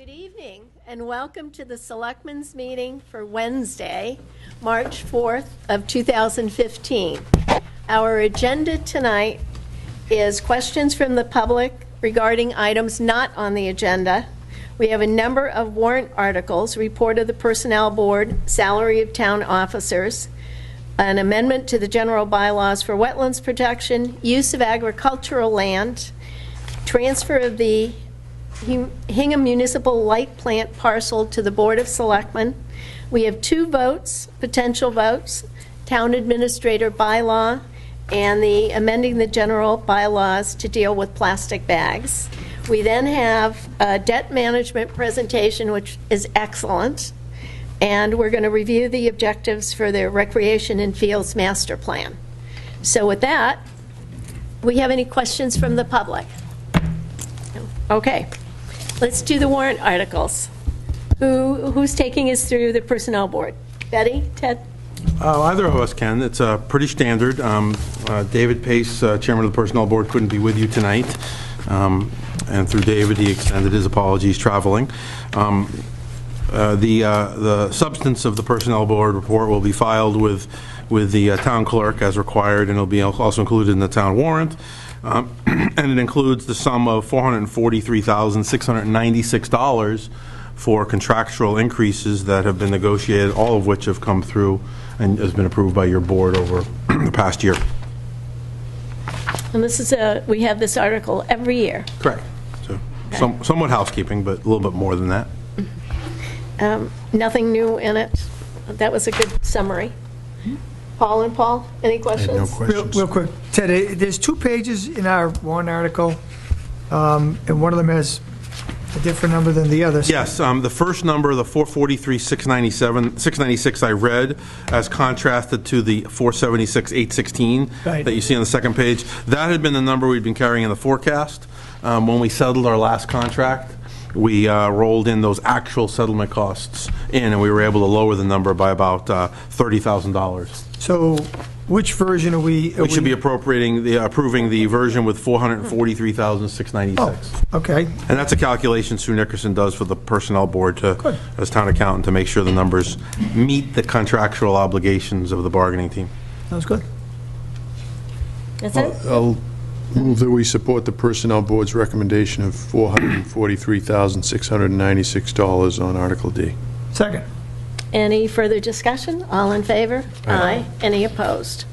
Good evening, and welcome to the Selectmen's meeting for Wednesday, March 4th of 2015. Our agenda tonight is questions from the public regarding items not on the agenda. We have a number of warrant articles, report of the Personnel Board, salary of town officers, an amendment to the general bylaws for wetlands protection, use of agricultural land, transfer of the Hingham Municipal Light Plant parcel to the Board of Selectmen. We have two votes, potential votes, Town Administrator bylaw and the amending the general bylaws to deal with plastic bags. We then have a debt management presentation, which is excellent, and we're going to review the objectives for the Recreation and Fields Master Plan. So with that, we have any questions from the public? Okay. Let's do the warrant articles. Who's taking us through the Personnel Board? Betty? Ted? Either of us can. It's pretty standard. David Pace, Chairman of the Personnel Board, couldn't be with you tonight. And through David, he extended his apologies traveling. The substance of the Personnel Board report will be filed with the town clerk as required, and it'll be also included in the town warrant. And it includes the sum of $443,696 for contractual increases that have been negotiated, all of which have come through and has been approved by your board over the past year. And this is we have this article every year. Correct. So okay. Somewhat housekeeping, but a little bit more than that. Nothing new in it. That was a good summary. Paul and Paul, any questions? No questions. Real quick, Ted, there's 2 pages in our warrant article, and one of them has a different number than the others. Yes, the first number, the 443,696, I read as contrasted to the 476,816 right, that you see on the second page. That had been the number we'd been carrying in the forecast. When we settled our last contract, we rolled in those actual settlement costs in, and we were able to lower the number by about $30,000. So which version are we? We should be approving the version with 443,696. Oh, okay. And that's a calculation Sue Nickerson does for the Personnel Board to, as town accountant, to make sure the numbers meet the contractual obligations of the bargaining team. Sounds good. That's it? I'll move that we support the Personnel Board's recommendation of $443,696 on Article D. Second. Any further discussion? All in favor? Aye. Any opposed?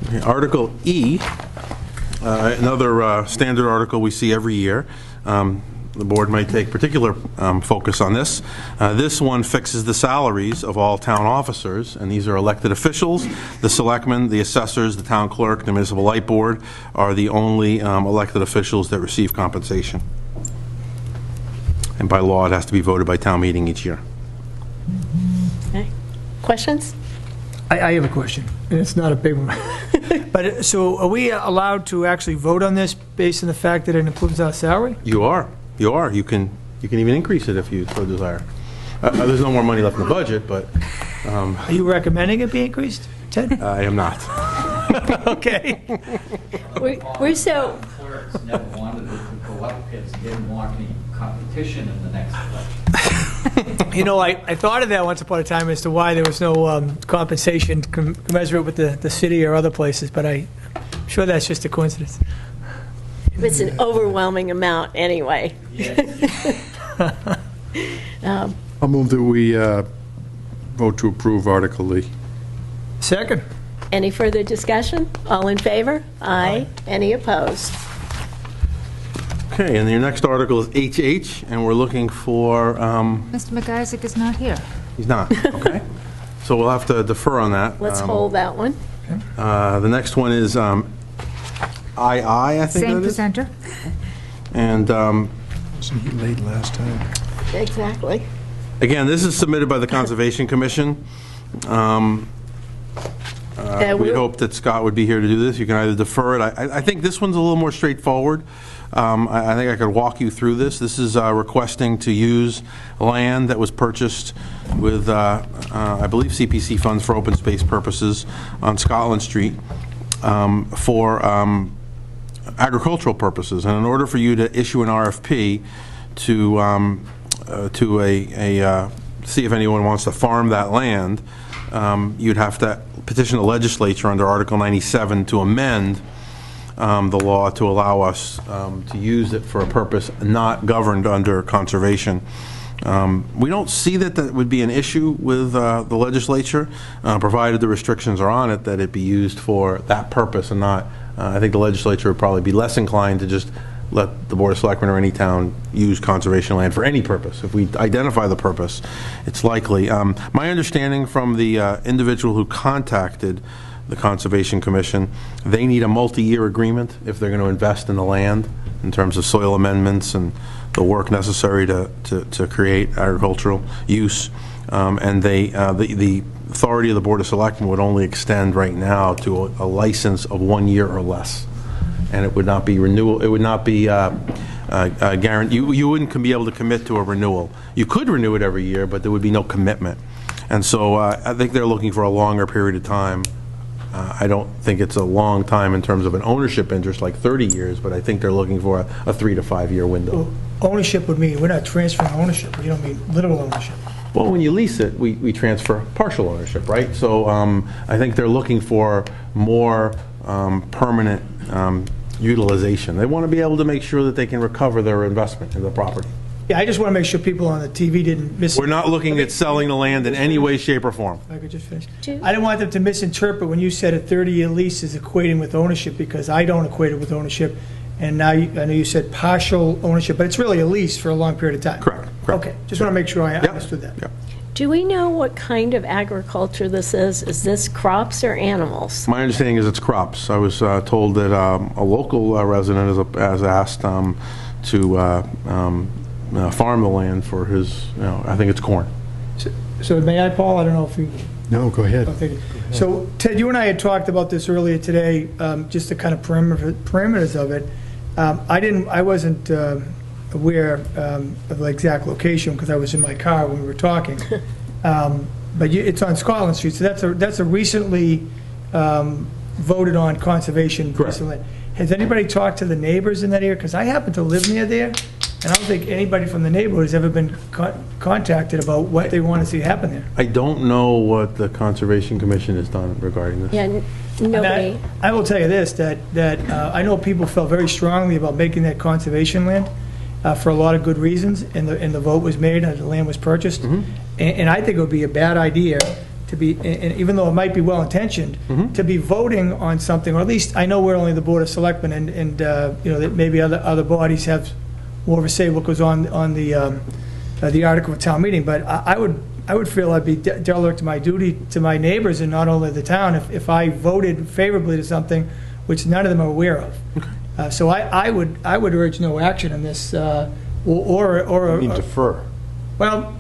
Okay, Article E, another standard article we see every year. The board might take particular focus on this. This one fixes the salaries of all town officers, and these are elected officials. The selectmen, the assessors, the town clerk, the municipal light board are the only elected officials that receive compensation. And by law, it has to be voted by town meeting each year. Okay. Questions? I have a question, and it's not a big one. But so are we allowed to actually vote on this based on the fact that it includes our salary? You are. You are. You can even increase it if you so desire. There's no more money left in the budget, but... Are you recommending it be increased, Ted? I am not. Okay. We're so... Clerks never wanted it to go up because they didn't want any competition in the next election. You know, I thought of that once upon a time as to why there was no compensation commensurate with the city or other places, but I'm sure that's just a coincidence. It's an overwhelming amount anyway. Yes. I'll move that we vote to approve Article E. Second. Any further discussion? All in favor? Aye. Any opposed? Okay, and your next article is HH, and we're looking for... Mr. McIsaac is not here. He's not, okay. So we'll have to defer on that. Let's hold that one. The next one is II, I think Same that is. presenter. And Wasn't he late last time? Exactly. again, this is submitted by the Conservation Commission. We hope that Scott would be here to do this. You can either defer it. I think this one's a little more straightforward. I think I could walk you through this. This is requesting to use land that was purchased with, I believe, CPC funds for open space purposes on Scotland Street for agricultural purposes. And in order for you to issue an RFP see if anyone wants to farm that land, you'd have to petition the legislature under Article 97 to amend the law to allow us to use it for a purpose not governed under conservation. We don't see that that would be an issue with the legislature, provided the restrictions are on it, that it be used for that purpose and not, I think the legislature would probably be less inclined to just let the Board of Selectmen or any town use conservation land for any purpose. If we identify the purpose, it's likely. My understanding from the individual who contacted the Conservation Commission, they need a multi-year agreement if they're going to invest in the land in terms of soil amendments and the work necessary to create agricultural use. And the authority of the Board of Selectmen would only extend right now to a license of 1 year or less. And it would not be renewal. It would not be guaranteed. You wouldn't be able to commit to a renewal. You could renew it every year, but there would be no commitment. And so I think they're looking for a longer period of time. I don't think it's a long time in terms of an ownership interest, like 30 years, but I think they're looking for a 3 to 5 year window. Well, ownership would mean we're not transferring ownership. You don't mean literal ownership. Well, when you lease it, we transfer partial ownership, right? So I think they're looking for more permanent utilization. They want to be able to make sure that they can recover their investment in the property. Yeah, I just want to make sure people on the TV didn't miss. We're not looking at selling the land in any way, shape, or form. If I could just finish. I didn't want them to misinterpret when you said a 30-year lease is equating with ownership, because I don't equate it with ownership. And now I know you said partial ownership, but it's really a lease for a long period of time. Correct. Okay, just want to make sure I understood that. Yep. Do we know what kind of agriculture this is? Is this crops or animals? My understanding is it's crops. I was told that a local resident has asked to farm the land for his, I think it's corn. So may I, Paul? I don't know if you... No, go ahead. So, Ted, you and I had talked about this earlier today, just the kind of parameters of it. I wasn't aware of the exact location because I was in my car when we were talking. But it's on Scotland Street, so that's a recently voted on conservation piece of land. Has anybody talked to the neighbors in that area? Because I happen to live near there, and I don't think anybody from the neighborhood has ever been contacted about what they want to see happen there. I don't know what the Conservation Commission has done regarding this. Yeah, nobody. I will tell you this, that I know people felt very strongly about making that conservation land for a lot of good reasons, and the vote was made and the land was purchased. And I think it would be a bad idea to be, and even though it might be well-intentioned, to be voting on something, or at least I know we're only the Board of Selectmen, and that maybe other bodies have more of a say what goes on the article of town meeting, but I would feel I'd be derelict to my duty to my neighbors and not only the town if I voted favorably to something which none of them are aware of. So I would urge no action on this, or You mean defer. well,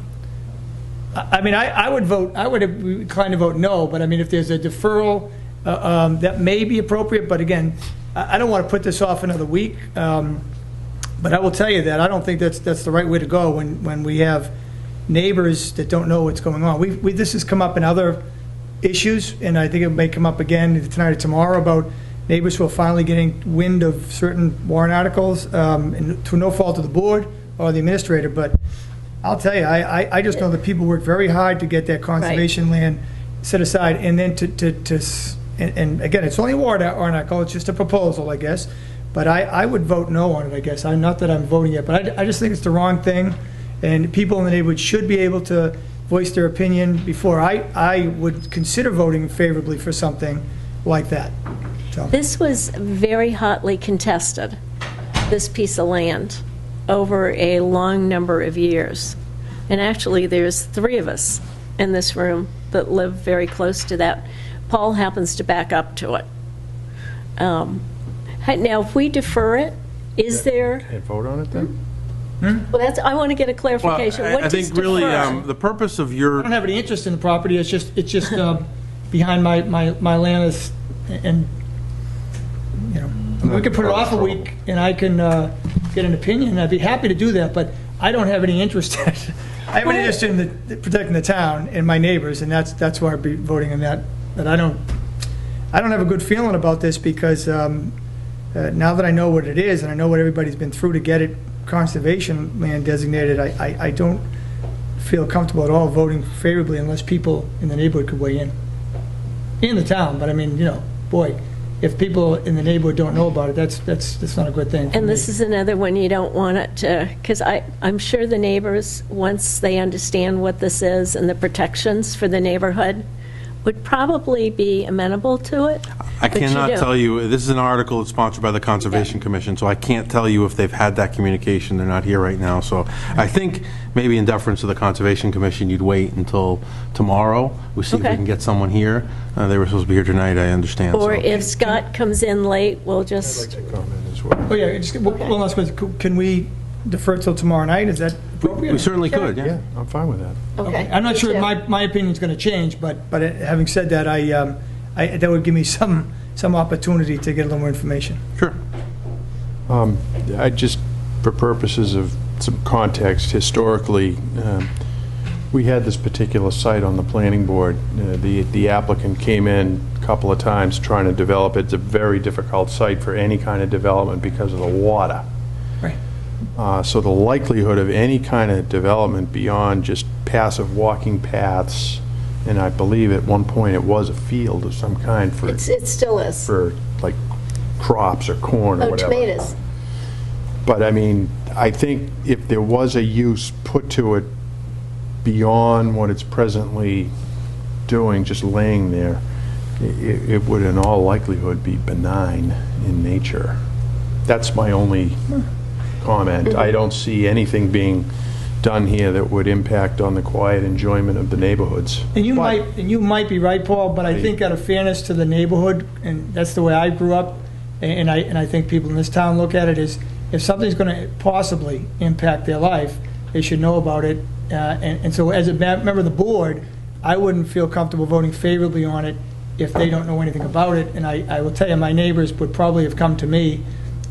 I mean, I would be inclined to vote no, but I mean, if there's a deferral, that may be appropriate, but again, I don't want to put this off another week, but I will tell you that I don't think that's the right way to go when we have neighbors that don't know what's going on. This has come up in other issues, and I think it may come up again tonight or tomorrow about neighbors who are finally getting wind of certain warrant articles, and through no fault of the board or the administrator, but I'll tell you, I just know that people worked very hard to get that conservation land set aside, and then and again, it's only a warrant article, it's just a proposal, I guess, but I would vote no on it, I guess. Not that I'm voting yet, but I just think it's the wrong thing, and people in the neighborhood should be able to voice their opinion before I would consider voting favorably for something like that. So. This was very hotly contested, this piece of land, over a long number of years. And actually, there's 3 of us in this room that live very close to that. Paul happens to back up to it. Now, if we defer it, is there... Can't vote on it then? Well, I want to get a clarification. Well, What I does think really defer? the purpose of I your... don't have any interest in the property, it's just behind my land is, and, we could put it off a week, and I can get an opinion, and I'd be happy to do that, but I don't have any interest in it. I have an interest in protecting the town and my neighbors, and that's why I'd be voting on that. But I don't have a good feeling about this, because now that I know what it is, and I know what everybody's been through to get it conservation land designated, I don't feel comfortable at all voting favorably unless people in the neighborhood could weigh in. In the town, but I mean, boy, if people in the neighborhood don't know about it, that's not a good thing. And this is another one you don't want it to, because I'm sure the neighbors, once they understand what this is and the protections for the neighborhood, would probably be amenable to it. I but you cannot don't. tell you, this is an article that's sponsored by the Conservation Commission, so I can't tell you if they've had that communication. They're not here right now. So I think maybe in deference to the Conservation Commission, you'd wait until tomorrow. We'll see if we Okay. can get someone here. They were supposed to be here tonight, I understand. Or so. if Scott comes in late, we'll I'd like just, to comment as well. Oh, yeah, just one last question. Can we defer till tomorrow night? Is that appropriate? We certainly Sure. could, yeah. Yeah, I'm fine with that. okay. I'm not Me sure too. my opinion's going to change, but having said that, that would give me some opportunity to get a little more information. Sure. I just, for purposes of some context, historically, we had this particular site on the planning board. The applicant came in a couple of times trying to develop it. It's a very difficult site for any kind of development because of the water. Right. So the likelihood of any kind of development beyond just passive walking paths, and I believe at one point it was a field of some kind for It still is. for like crops or corn or Oh, whatever. tomatoes. But I mean, I think if there was a use put to it beyond what it's presently doing, just laying there, it would in all likelihood be benign in nature. That's my only comment. I don't see anything being done here that would impact on the quiet enjoyment of the neighborhoods. And you But- might be right, Paul, but I think out of fairness to the neighborhood, and that's the way I grew up, and I think people in this town look at it, is if something's going to possibly impact their life, they should know about it. And so as a member of the board, I wouldn't feel comfortable voting favorably on it if they don't know anything about it. And I will tell you, my neighbors would probably have come to me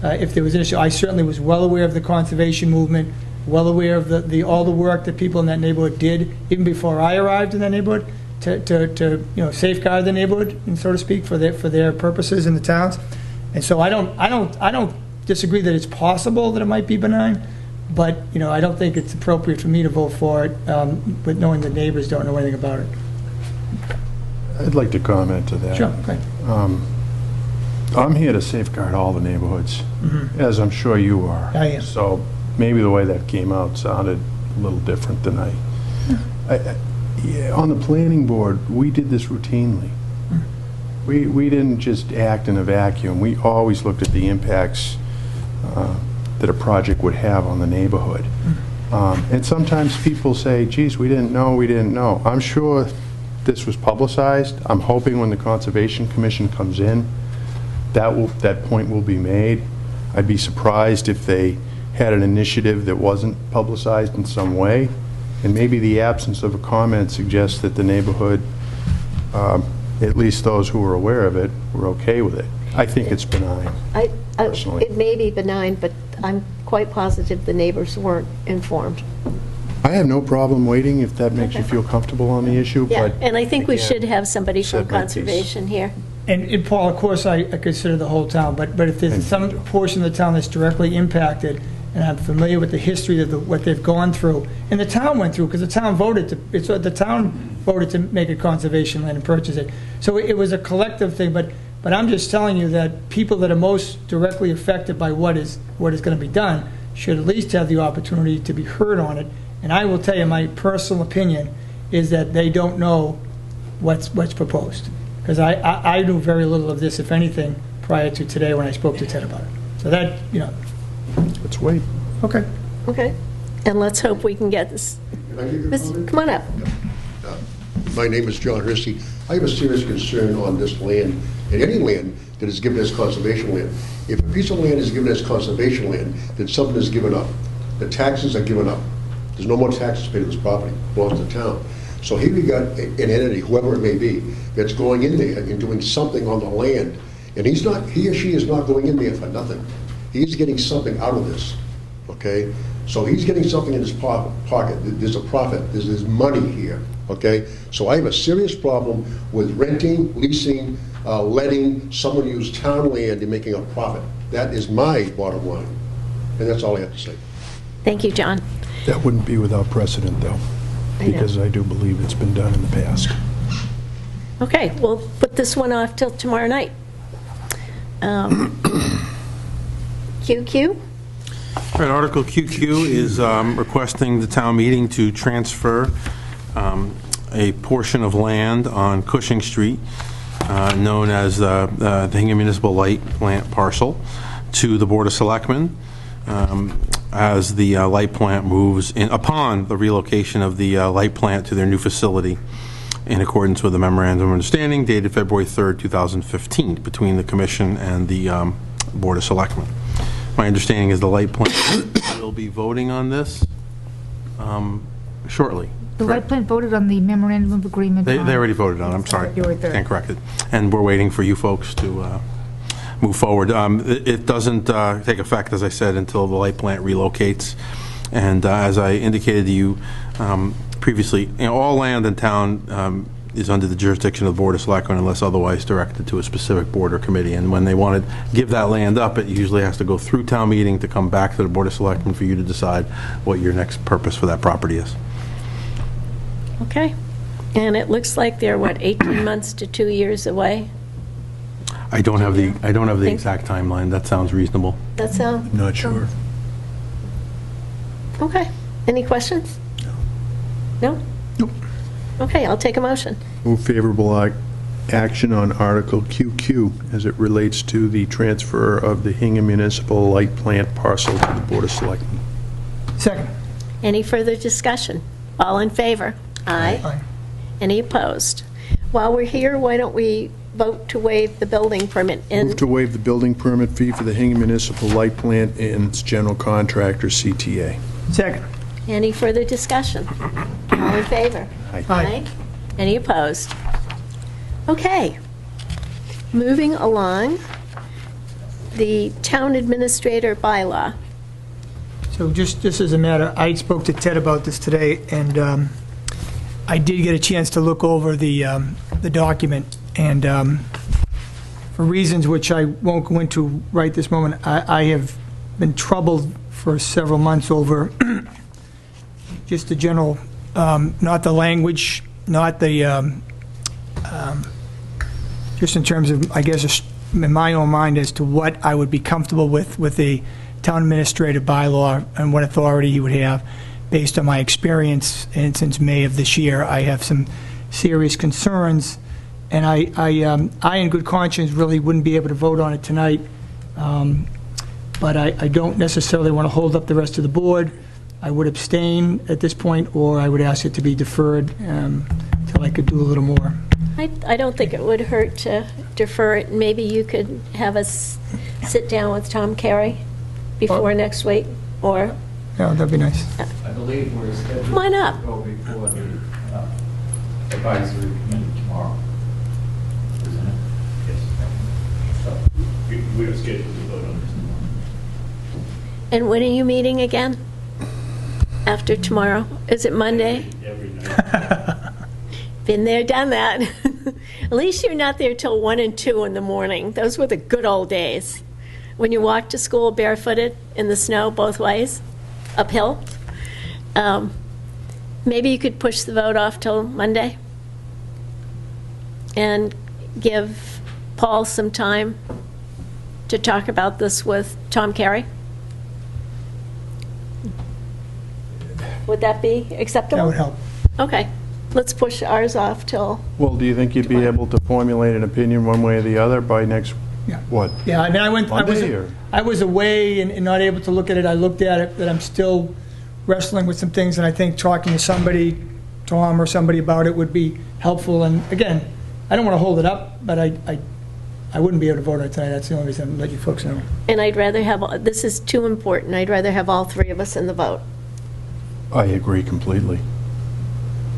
if there was an issue. I certainly was well aware of the conservation movement, well aware of all the work that people in that neighborhood did, even before I arrived in that neighborhood, to safeguard the neighborhood, and so to speak, for their purposes in the towns. And so I don't disagree that it's possible that it might be benign, but I don't think it's appropriate for me to vote for it, with knowing the neighbors don't know anything about it. I'd like to comment to that. Sure, great. I'm here to safeguard all the neighborhoods, as I'm sure you are. I am. So maybe the way that came out sounded a little different than yeah, on the planning board, we did this routinely. We didn't just act in a vacuum. We always looked at the impacts that a project would have on the neighborhood. And sometimes people say, geez, we didn't know. I'm sure this was publicized. I'm hoping when the Conservation Commission comes in, that point will be made. I'd be surprised if they had an initiative that wasn't publicized in some way. And maybe the absence of a comment suggests that the neighborhood, at least those who were aware of it, were okay with it. I think it's benign. Personally. It may be benign, but I'm quite positive the neighbors weren't informed. I have no problem waiting if that makes you feel comfortable on the issue, Yeah, but... and I think we again, should have somebody from said my piece. conservation here. And Paul, of course, I consider the whole town, but if there's some portion of the town that's directly impacted, and I'm familiar with the history of what they've gone through, and the town went through, because the town voted to make it conservation land and purchase it. So it was a collective thing, but I'm just telling you that people that are most directly affected by what is going to be done should at least have the opportunity to be heard on it. And I will tell you, my personal opinion is that they don't know what's proposed. Because I knew very little of this, if anything, prior to today when I spoke to Ted about it. So that, Let's wait. okay. Okay. And let's hope we can get this. Can I give you a comment? Come on up. My name is John Hersey. I have a serious concern on this land, and any land that is given as conservation land. If a piece of land is given as conservation land, then something is given up. The taxes are given up. There's no more taxes paid to this property, it belongs to the town. So here we got an entity, whoever it may be, that's going in there and doing something on the land, and he or she is not going in there for nothing. He's getting something out of this, okay? So he's getting something in his pocket. There's a profit. There's money here, okay? So I have a serious problem with renting, leasing, letting someone use town land and making a profit. That is my bottom line, and that's all I have to say. Thank you, John. That wouldn't be without precedent, though, I know. because I do believe it's been done in the past. Okay, we'll put this one off till tomorrow night. QQ? All right, Article QQ is requesting the town meeting to transfer a portion of land on Cushing Street, known as the Hingham Municipal Light Plant parcel, to the Board of Selectmen as the light plant moves in, upon the relocation of the light plant to their new facility in accordance with the memorandum of understanding dated February 3rd, 2015, between the Commission and the Board of Selectmen. My understanding is the light plant will be voting on this shortly. The light plant voted on the memorandum of agreement. They already voted on it, I'm sorry. February 3rd. Can't correct it. And we're waiting for you folks to move forward. It doesn't take effect, as I said, until the light plant relocates. And as I indicated to you previously, all land in town is under the jurisdiction of the Board of Selectmen unless otherwise directed to a specific board or committee. And when they want to give that land up, it usually has to go through town meeting to come back to the Board of Selectmen for you to decide what your next purpose for that property is. Okay. And it looks like they're, 18 months to 2 years away? I don't have the exact timeline. That sounds reasonable. That sound? Not sure. Okay. Any questions? No? Nope. Okay, I'll take a motion. Move favorable action on Article QQ as it relates to the transfer of the Hingham Municipal Light Plant parcel to the Board of Selectmen. Second. Any further discussion? All in favor? Aye. Aye. Any opposed? While we're here, why don't we vote to waive the building permit? Move to waive the building permit fee for the Hingham Municipal Light Plant and its general contractor, CTA. Second. Any further discussion? All in favor? Aye. Any opposed? Okay. Moving along, the town administrator bylaw. So just as a matter, I spoke to Ted about this today, and I did get a chance to look over the document, and for reasons which I won't go into right this moment, I have been troubled for several months over just the general, not the language, not the, just in terms of, I guess, in my own mind as to what I would be comfortable with the town administrative bylaw and what authority he would have. Based on my experience, and since May of this year, I have some serious concerns, and I in good conscience, really wouldn't be able to vote on it tonight, but I don't necessarily want to hold up the rest of the board. I would abstain at this point, or I would ask it to be deferred until I could do a little more. I don't think it would hurt to defer it. Maybe you could have us sit down with Tom Carey before next week, or... Yeah, that'd be nice. I believe we're scheduled Come on up. to go before the advisory committee tomorrow. Isn't it? Yes. So, we are scheduled to vote on this tomorrow. And when are you meeting again? After tomorrow? Is it Monday? Every night. Been there, done that. At least you're not there till 1 and 2 in the morning. Those were the good old days. When you walked to school barefooted in the snow both ways, uphill. Maybe you could push the vote off till Monday and give Paul some time to talk about this with Tom Carey. Would that be acceptable? That would help. Okay, let's push ours off till, Well, do you think you'd be able to formulate an opinion one way or the other by next, Yeah. what? Yeah, I mean, Monday, or? I was away and not able to look at it. I looked at it, but I'm still wrestling with some things, and I think talking to somebody, Tom or somebody about it would be helpful. And again, I don't want to hold it up, but I wouldn't be able to vote on it tonight. That's the only reason I'm letting you folks know. and I'd rather have, this is too important, I'd rather have all three of us in the vote. I agree completely.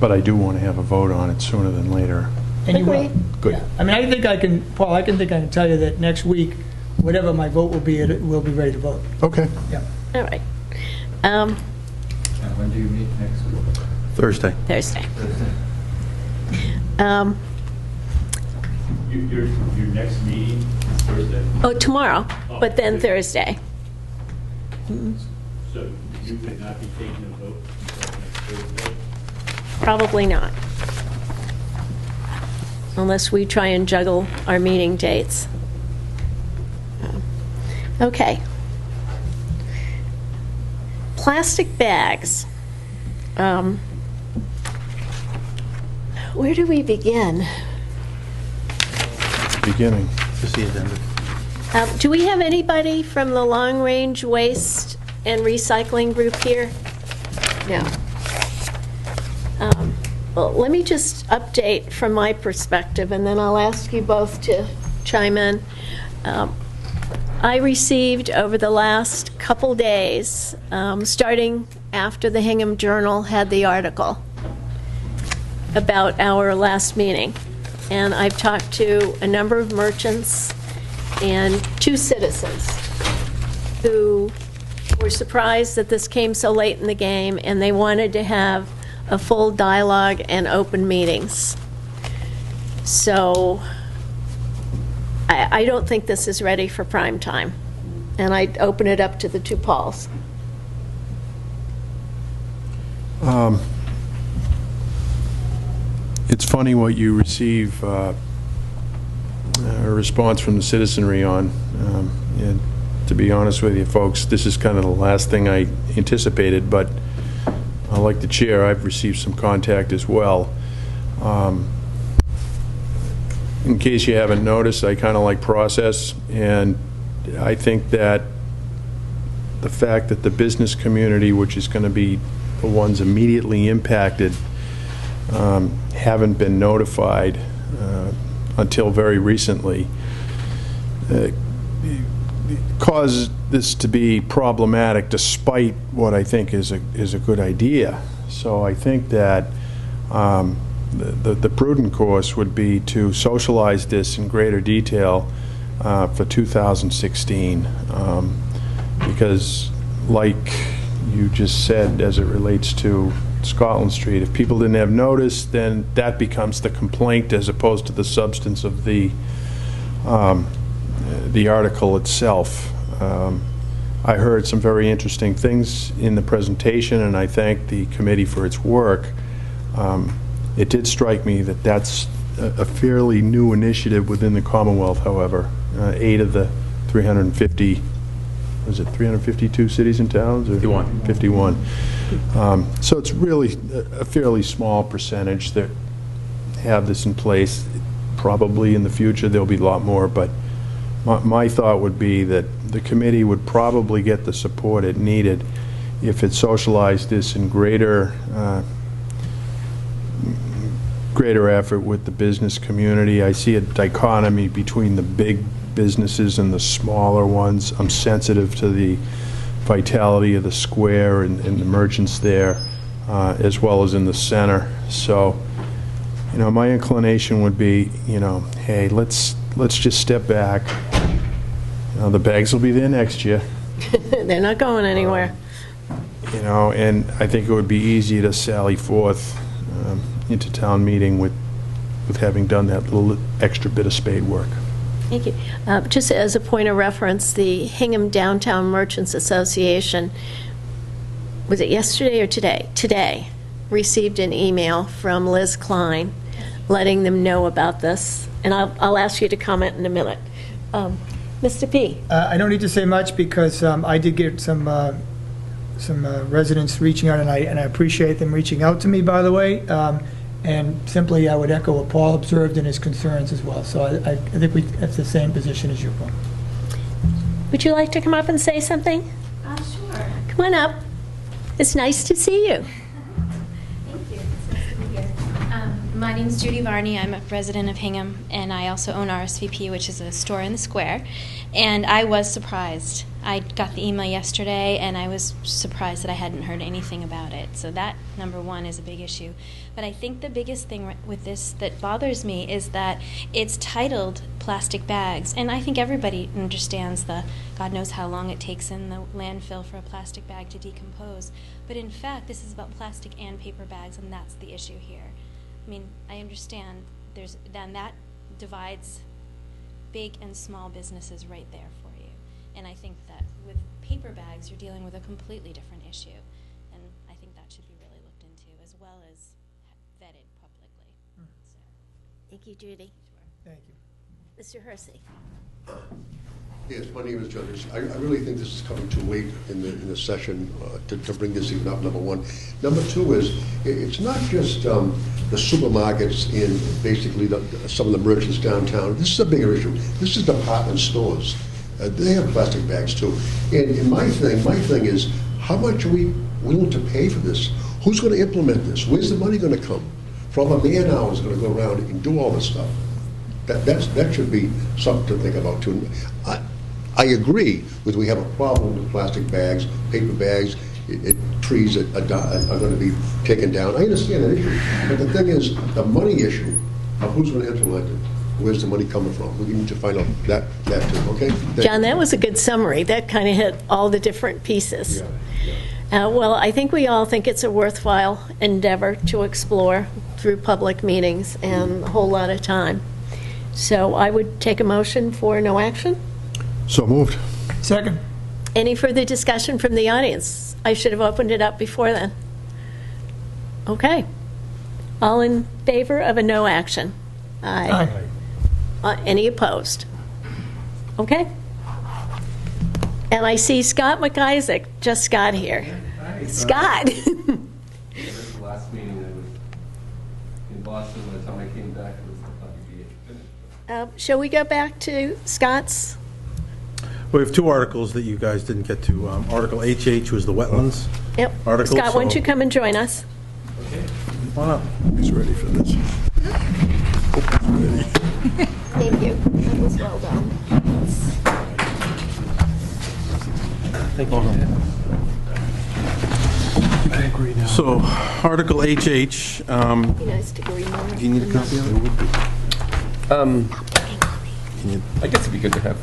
But I do want to have a vote on it sooner than later. And you will. Agreed. Good. Yeah. I mean, I think I can, Paul, I can tell you that next week, whatever my vote will be, we'll be ready to vote. Okay. Yeah. All right. and when do you meet next week? Thursday. Thursday. Thursday? Your next meeting is Thursday? Oh, tomorrow, but then Thursday. So You would not be taking a vote until next Thursday? Probably not. Unless we try and juggle our meeting dates. Okay. Plastic bags. Where do we begin? Beginning. Just the agenda. Do we have anybody from the Long Range Waste and Recycling Group here? No. Well, let me just update from my perspective, and then I'll ask you both to chime in. I received over the last couple days, starting after the Hingham Journal had the article about our last meeting, and I've talked to a number of merchants and 2 citizens who were surprised that this came so late in the game, and they wanted to have a full dialogue and open meetings. So I don't think this is ready for prime time, and I'd open it up to the 2 Pauls. It's funny what you receive a response from the citizenry on. And to be honest with you, folks, this is kind of the last thing I anticipated, but like the chair, I've received some contact as well. In case you haven't noticed, I kind of like process, and I think that the fact that the business community, which is going to be the ones immediately impacted, haven't been notified until very recently, caused this to be problematic despite what I think is a good idea. So I think that the prudent course would be to socialize this in greater detail for 2016, because like you just said, as it relates to Scotland Street, if people didn't have notice, then that becomes the complaint as opposed to the substance of the article itself. I heard some very interesting things in the presentation, and I thank the committee for its work. It did strike me that that's a fairly new initiative within the Commonwealth, however. 8 of the 350, was it 352 cities and towns? Or 51. 51. So it's really a fairly small percentage that have this in place. Probably in the future there'll be a lot more, but my thought would be that the committee would probably get the support it needed if it socialized this in greater effort with the business community. I see a dichotomy between the big businesses and the smaller ones. I'm sensitive to the vitality of the square and the merchants there, as well as in the center. So, you know, my inclination would be, you know, hey, let's just step back. You know, the bags will be there next year. They're not going anywhere. You know, and I think it would be easy to sally forth into town meeting with having done that little extra bit of spade work. Thank you. Just as a point of reference, the Hingham Downtown Merchants Association, was it yesterday or today? Today, received an email from Liz Klein letting them know about this, and I'll ask you to comment in a minute. Mr. P. I don't need to say much because I did get some residents reaching out, and I appreciate them reaching out to me, by the way. And simply, I would echo what Paul observed and his concerns as well. So I think we have the same position as you, Paul. Would you like to come up and say something? Sure. Come on up. It's nice to see you. Thank you. It's nice to be here. My name's Judy Varney. I'm a resident of Hingham, and I also own RSVP, which is a store in the square. And I was surprised. I got the email yesterday, and I was surprised that I hadn't heard anything about it. So that, number one, is a big issue. But I think the biggest thing with this that bothers me is that it's titled plastic bags. And I think everybody understands God knows how long it takes in the landfill for a plastic bag to decompose. But in fact, this is about plastic and paper bags, and that's the issue here. I mean, I understand then that divides big and small businesses right there for you. And I think that with paper bags, you're dealing with a completely different issue. And I think that should be really looked into, as well as vetted publicly. So, Thank you, Judy. Thank you. Mr. Hersey. Yes, my name is John Hirsch. I really think this is coming too late in the session to bring this even up, number one. Number two is, it's not just the supermarkets in basically some of the merchants downtown. This is a bigger issue. This is department stores. They have plastic bags too. And my thing is, how much are we willing to pay for this? Who's going to implement this? Where's the money going to come? From a man hours going to go around and do all this stuff. That should be something to think about too. I agree with we have a problem with plastic bags, paper bags, trees that are going to be taken down. I understand that issue, but the thing is, the money issue of who's going to implement it. Where's the money coming from? We need to find out that too, okay? John, that was a good summary. That kind of hit all the different pieces. Well, I think we all think it's a worthwhile endeavor to explore through public meetings and a whole lot of time. So I would take a motion for no action. So moved. Second. Any further discussion from the audience? I should have opened it up before then. Okay. All in favor of a no action? Aye. Any opposed? Okay. And I see Scott McIsaac just got here. Scott. This is the last meeting I was in Boston. By the time I came back, it was probably finished. Shall we go back to Scott's? We have two articles that you guys didn't get to. Article HH was the wetlands Yep. article. Scott, why don't you come and join us? Come on up. He's ready for this. Thank you. That was well done. Thank you. So, Article HH, Be nice to agree more. do you need a copy of it? I guess it'd be good to have.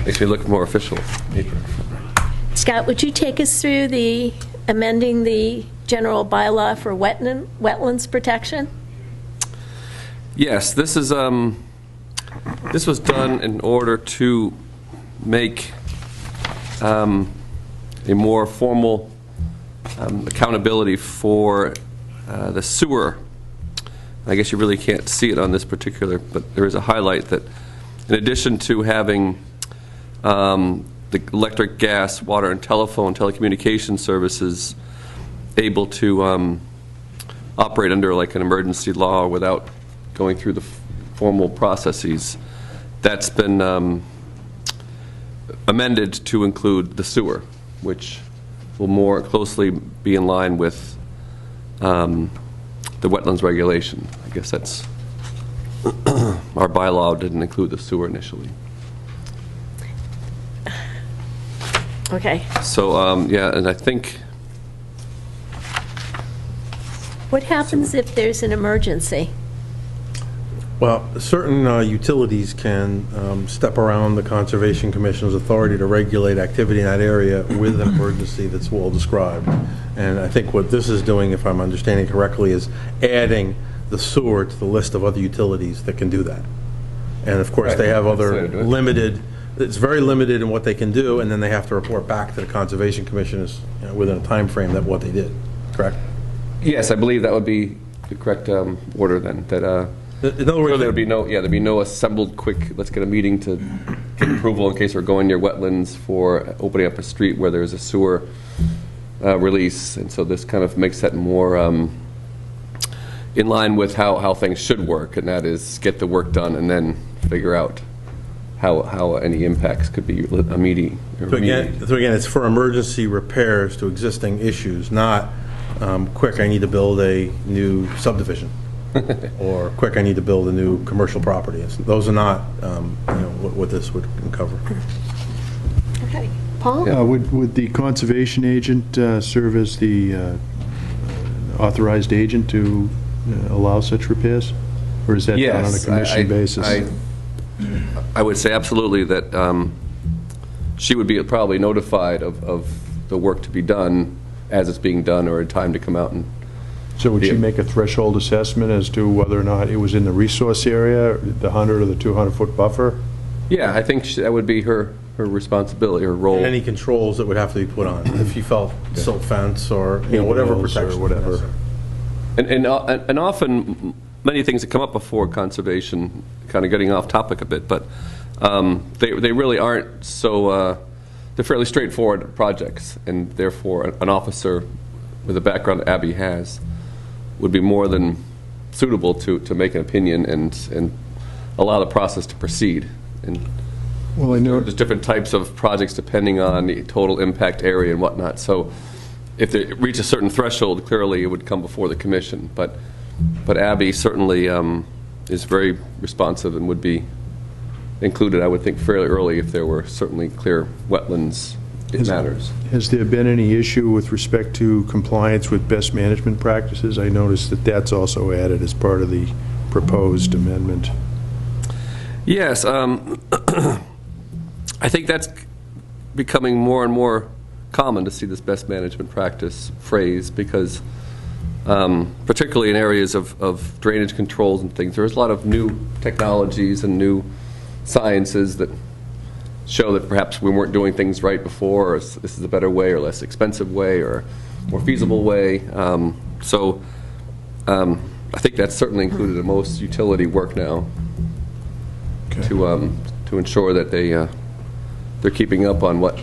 Makes me look more official. Scott, would you take us through the amending the general bylaw for wetlands protection? Yes, this was done in order to make a more formal accountability for the sewer. I guess you really can't see it on this particular, but there is a highlight that in addition to having the electric, gas, water, and telecommunication services able to operate under like an emergency law without going through the formal processes, that's been amended to include the sewer, which will more closely be in line with the wetlands regulation. I guess that's our bylaw didn't include the sewer initially. Okay. So, yeah, and I think... What happens if there's an emergency? Well, certain utilities can step around the Conservation Commission's authority to regulate activity in that area with an emergency that's well described. And I think what this is doing, if I'm understanding correctly, is adding the sewer to the list of other utilities that can do that. And of course, they have other limited, it's very limited in what they can do, and then they have to report back to the Conservation Commission within a time frame that what they did, correct? Yes, I believe that would be the correct order then, that... In other words, so there'd be no assembled quick, let's get a meeting to get approval in case we're going near wetlands for opening up a street where there's a sewer release. And so this kind of makes that more in line with how things should work, and that is get the work done and then figure out how any impacts could be immediate. So again, it's for emergency repairs to existing issues, not quick, I need to build a new subdivision. Or quick, I need to build a new commercial property. Those are not what this would cover. Okay. Paul? Would the conservation agent serve as the authorized agent to allow such repairs? Or is that done on a commission basis? I would say absolutely that she would be probably notified of the work to be done as it's being done or a time to come out and... So would she make a threshold assessment as to whether or not it was in the resource area, the 100 or the 200-foot buffer? Yeah, I think that would be her her responsibility, her role. And any controls that would have to be put on, if you felt silt fence or, whatever Handrails or protection. whatever. And often, many things that come up before conservation, kind of getting off topic a bit, but they really aren't so, they're fairly straightforward projects, and therefore an officer with the background that Abby has would be more than suitable to make an opinion and allow the process to proceed. And Well, I know, there's different types of projects depending on the total impact area and whatnot. So if they reach a certain threshold, clearly it would come before the commission. But Abby certainly is very responsive and would be included, I would think, fairly early if there were certainly clear wetlands. It matters. has there been any issue with respect to compliance with best management practices? I noticed that that's also added as part of the proposed amendment. Yes, I think that's becoming more and more common to see this best management practice phrase because particularly in areas of drainage controls and things, there's a lot of new technologies and new sciences that show that perhaps we weren't doing things right before, or this is a better way or less expensive way or more feasible way. So I think that's certainly included in most utility work now. Okay. To ensure that they're keeping up on what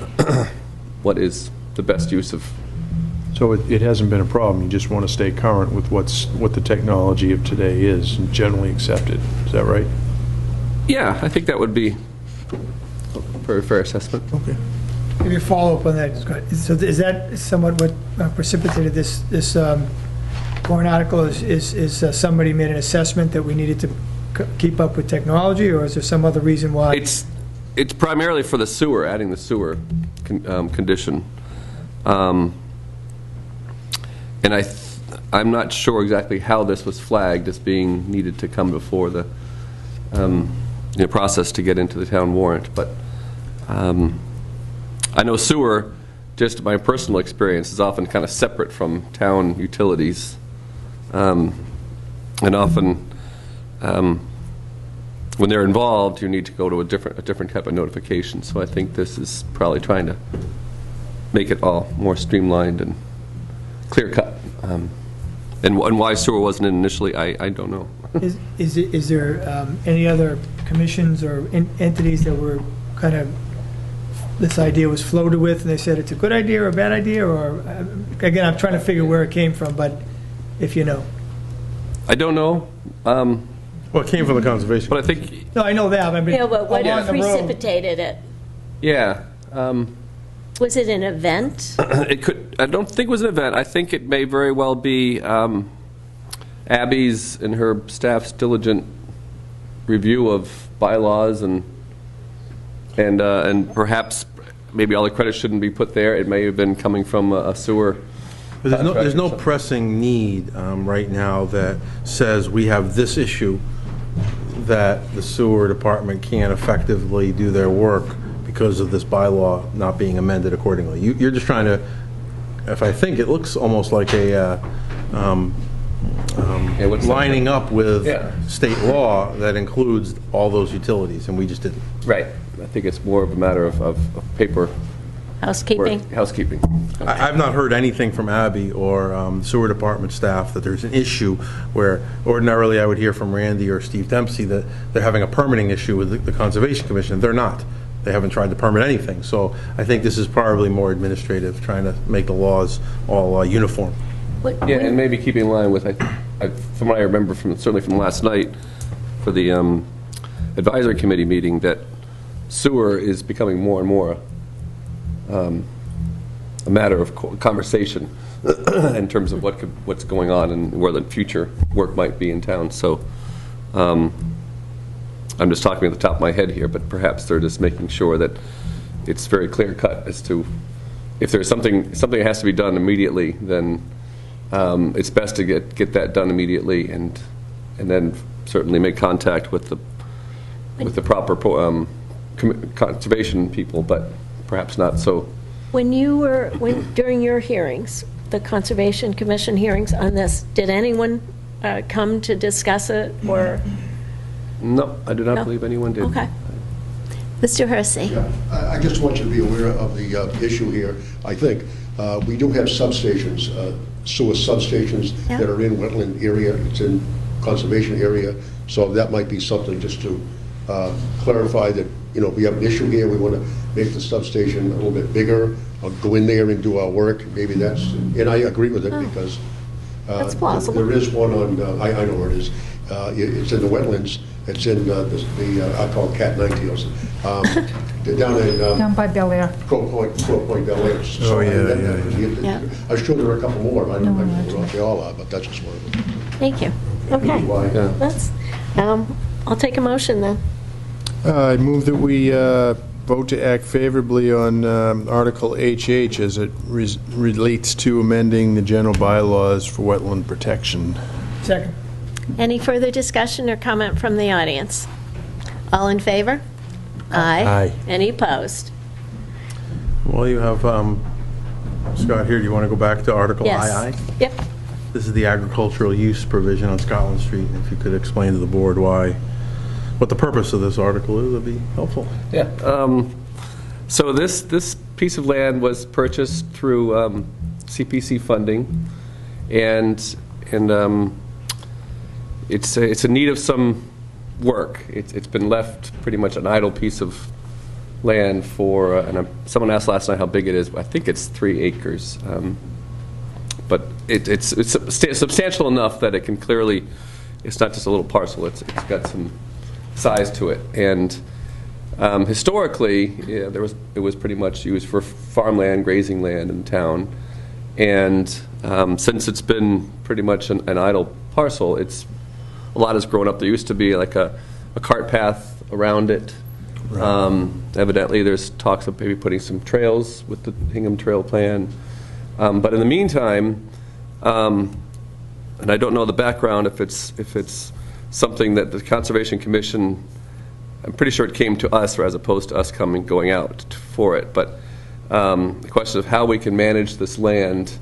is the best use of. So it hasn't been a problem, you just want to stay current with what the technology of today is and generally accepted, is that right? Yeah, I think that would be a very fair assessment. Okay. Maybe a follow-up on that, Scott. So is that somewhat what precipitated this warrant article? Is somebody made an assessment that we needed to keep up with technology, or is there some other reason why? It's primarily for the sewer, adding the sewer condition. And I'm not sure exactly how this was flagged as being needed to come before the process to get into the town warrant, but I know sewer, just my personal experience, is often kind of separate from town utilities, and often when they're involved, you need to go to a different type of notification. So I think this is probably trying to make it all more streamlined and clear cut. And why sewer wasn't in initially, I don't know. Is there any other commissions or entities that were kind of, this idea was floated with, and they said it's a good idea or a bad idea, or, again, I'm trying to figure where it came from, but if you know. I don't know. Well, it came from the conservation. But I think, No, I know that, I mean. Yeah, but what along the road- precipitated it? yeah. Was it an event? It could. I don't think it was an event. I think it may very well be Abby's and her staff's diligent review of bylaws and perhaps maybe all the credit shouldn't be put there. It may have been coming from a sewer. But there's no pressing need right now that says we have this issue that the sewer department can't effectively do their work because of this bylaw not being amended accordingly. You're just trying to, if I think, it looks almost like a lining up with state law that includes all those utilities, and we just didn't. Right. I think it's more of a matter of paper. Housekeeping? Housekeeping. I've not heard anything from Abby or sewer department staff that there's an issue where ordinarily I would hear from Randy or Steve Dempsey that they're having a permitting issue with the Conservation Commission. They're not. They haven't tried to permit anything. So I think this is probably more administrative, trying to make the laws all uniform. Yeah, and maybe keeping in line with, from what I remember certainly from last night for the advisory committee meeting, that sewer is becoming more and more a matter of conversation in terms of what's going on and where the future work might be in town. So I'm just talking at the top of my head here, but perhaps they're just making sure that it's very clear cut as to if there's something that has to be done immediately, then it's best to get that done immediately, and then certainly make contact with the proper conservation people, but perhaps not so. During your hearings, the Conservation Commission hearings on this, did anyone come to discuss it, or? No, I do not believe anyone did. Okay. Mr. Hersey? Yeah, I just want you to be aware of the issue here. I think we do have substations, sewer substations Yeah. that are in wetland area, it's in conservation area, so that might be something just to clarify that, we have an issue here, we want to make the substation a little bit bigger, or go in there and do our work, maybe that's, and I agree with it because That's plausible. there is one on, I know where it is, it's in the wetlands, it's in I call it Cat Nine Tails, down in Down by Bel Air. Crow Point, Bel Air. Oh, yeah. Yeah. I'm sure there are a couple more, I don't No, know what they all are, but that's just one of them. Thank you. Okay. Why? That's, I'll take a motion then. I move that we vote to act favorably on Article HH as it relates to amending the general bylaws for wetland protection. Second. Any further discussion or comment from the audience? All in favor? Aye. Any opposed? Well, you have, Scott here, do you want to go back to Article Yes. II? Yep. This is the agricultural use provision on Scotland Street. If you could explain to the board what the purpose of this article is, that'd be helpful. Yeah. So this piece of land was purchased through CPC funding, and it's in need of some work. It's been left pretty much an idle piece of land for, someone asked last night how big it is. I think it's 3 acres. But it's substantial enough that it can clearly, it's not just a little parcel, it's got some size to it. And historically, it was pretty much used for farmland, grazing land in town. And since it's been pretty much an idle parcel, a lot has grown up. There used to be like a cart path around it. Right. Evidently, there's talks of maybe putting some trails with the Hingham Trail plan. But in the meantime, and I don't know the background if it's something that the Conservation Commission, I'm pretty sure it came to us, or as opposed to us going out for it. But the question of how we can manage this land,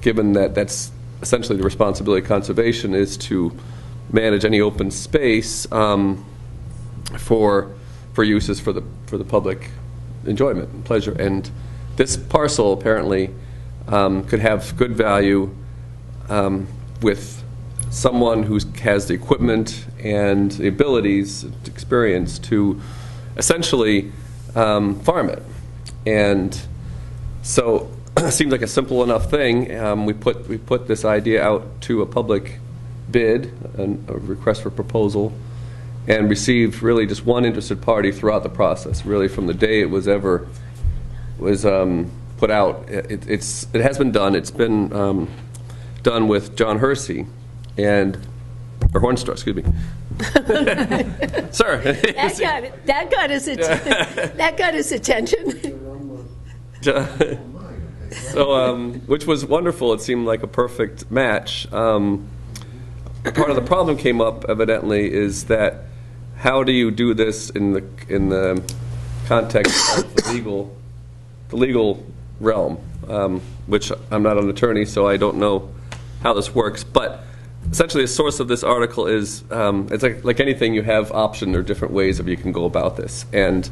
given that that's essentially the responsibility of conservation, is to manage any open space for uses for the public enjoyment and pleasure. And this parcel apparently could have good value with someone who has the equipment and the abilities, experience to essentially farm it. And so it seems like a simple enough thing. We put this idea out to a public bid, a request for proposal, and received really just one interested party throughout the process. Really, from the day it was put out, it has been done. It's been done with John Hersey or Hornstra, excuse me. Sir. That got his attention. So, which was wonderful. It seemed like a perfect match. Part of the problem came up, evidently, is that how do you do this in the context of the legal realm, which I'm not an attorney, so I don't know how this works. But essentially, the source of this article is it's like anything, you have option or different ways of you can go about this. And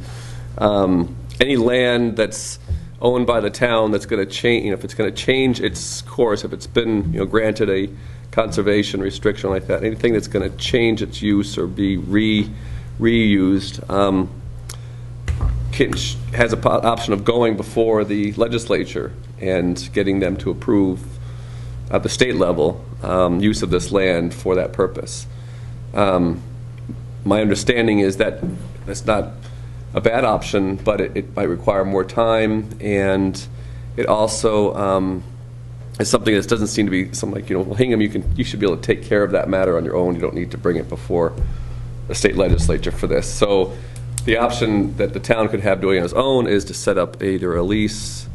any land that's owned by the town that's going to change, if it's going to change its course, if it's been granted a conservation restriction like that, anything that's going to change its use or be reused has an option of going before the legislature and getting them to approve at the state level use of this land for that purpose. My understanding is that it's not a bad option, but it might require more time, and it also is something that doesn't seem to be something like, well, Hingham, you should be able to take care of that matter on your own. You don't need to bring it before the state legislature for this. So the option that the town could have doing it on its own is to set up either a lease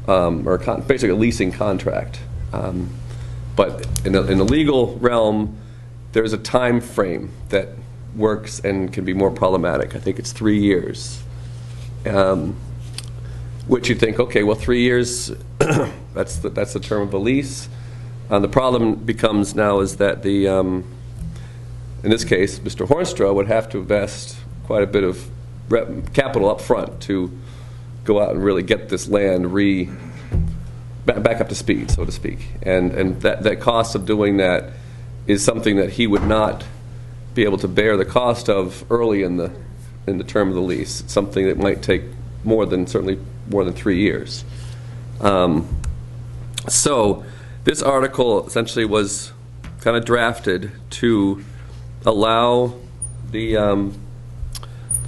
or basically a leasing contract. But in the legal realm, there's a time frame that works and can be more problematic. I think it's 3 years. Which you think, okay, well, 3 years, that's the term of a lease. The problem becomes now is that in this case, Mr. Hornstra would have to invest quite a bit of capital up front to go out and really get this land back up to speed, so to speak. And that cost of doing that is something that he would not be able to bear the cost of early in the term of the lease. It's something that might take certainly more than 3 years. So this article essentially was kind of drafted to allow the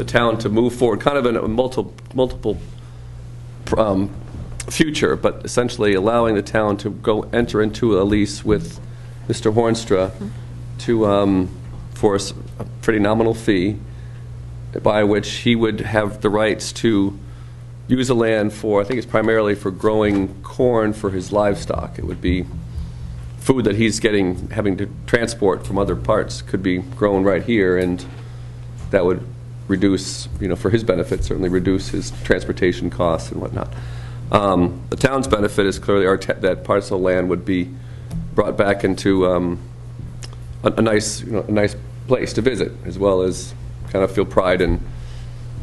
town to move forward, kind of in a multiple future, but essentially allowing the town to go enter into a lease with Mr. Hornstra to for a pretty nominal fee, by which he would have the rights to use the land for, I think it's primarily for growing corn for his livestock. It would be food that he's having to transport from other parts could be grown right here, and that would reduce, for his benefit, certainly reduce his transportation costs and whatnot. The town's benefit is clearly that parcel of land would be brought back into a nice place to visit, as well as kind of feel pride in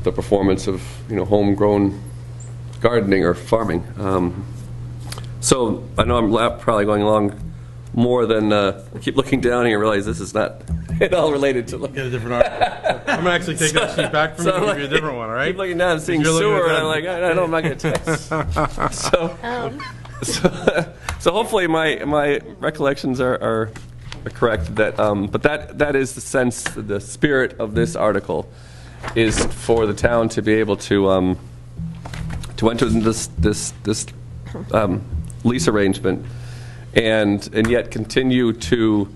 the performance of homegrown gardening or farming. So I know I'm probably going along more than I keep looking down here and realize this is not at all related to. Get a different article. I'm gonna actually take that sheet back from you and give you a different one. All right. Keep looking down and seeing sewer, and I'm like, I know I'm not going to text. So hopefully my recollections are correct. But that is the sense, the spirit of this article is for the town to be able to enter into this lease arrangement, and yet continue to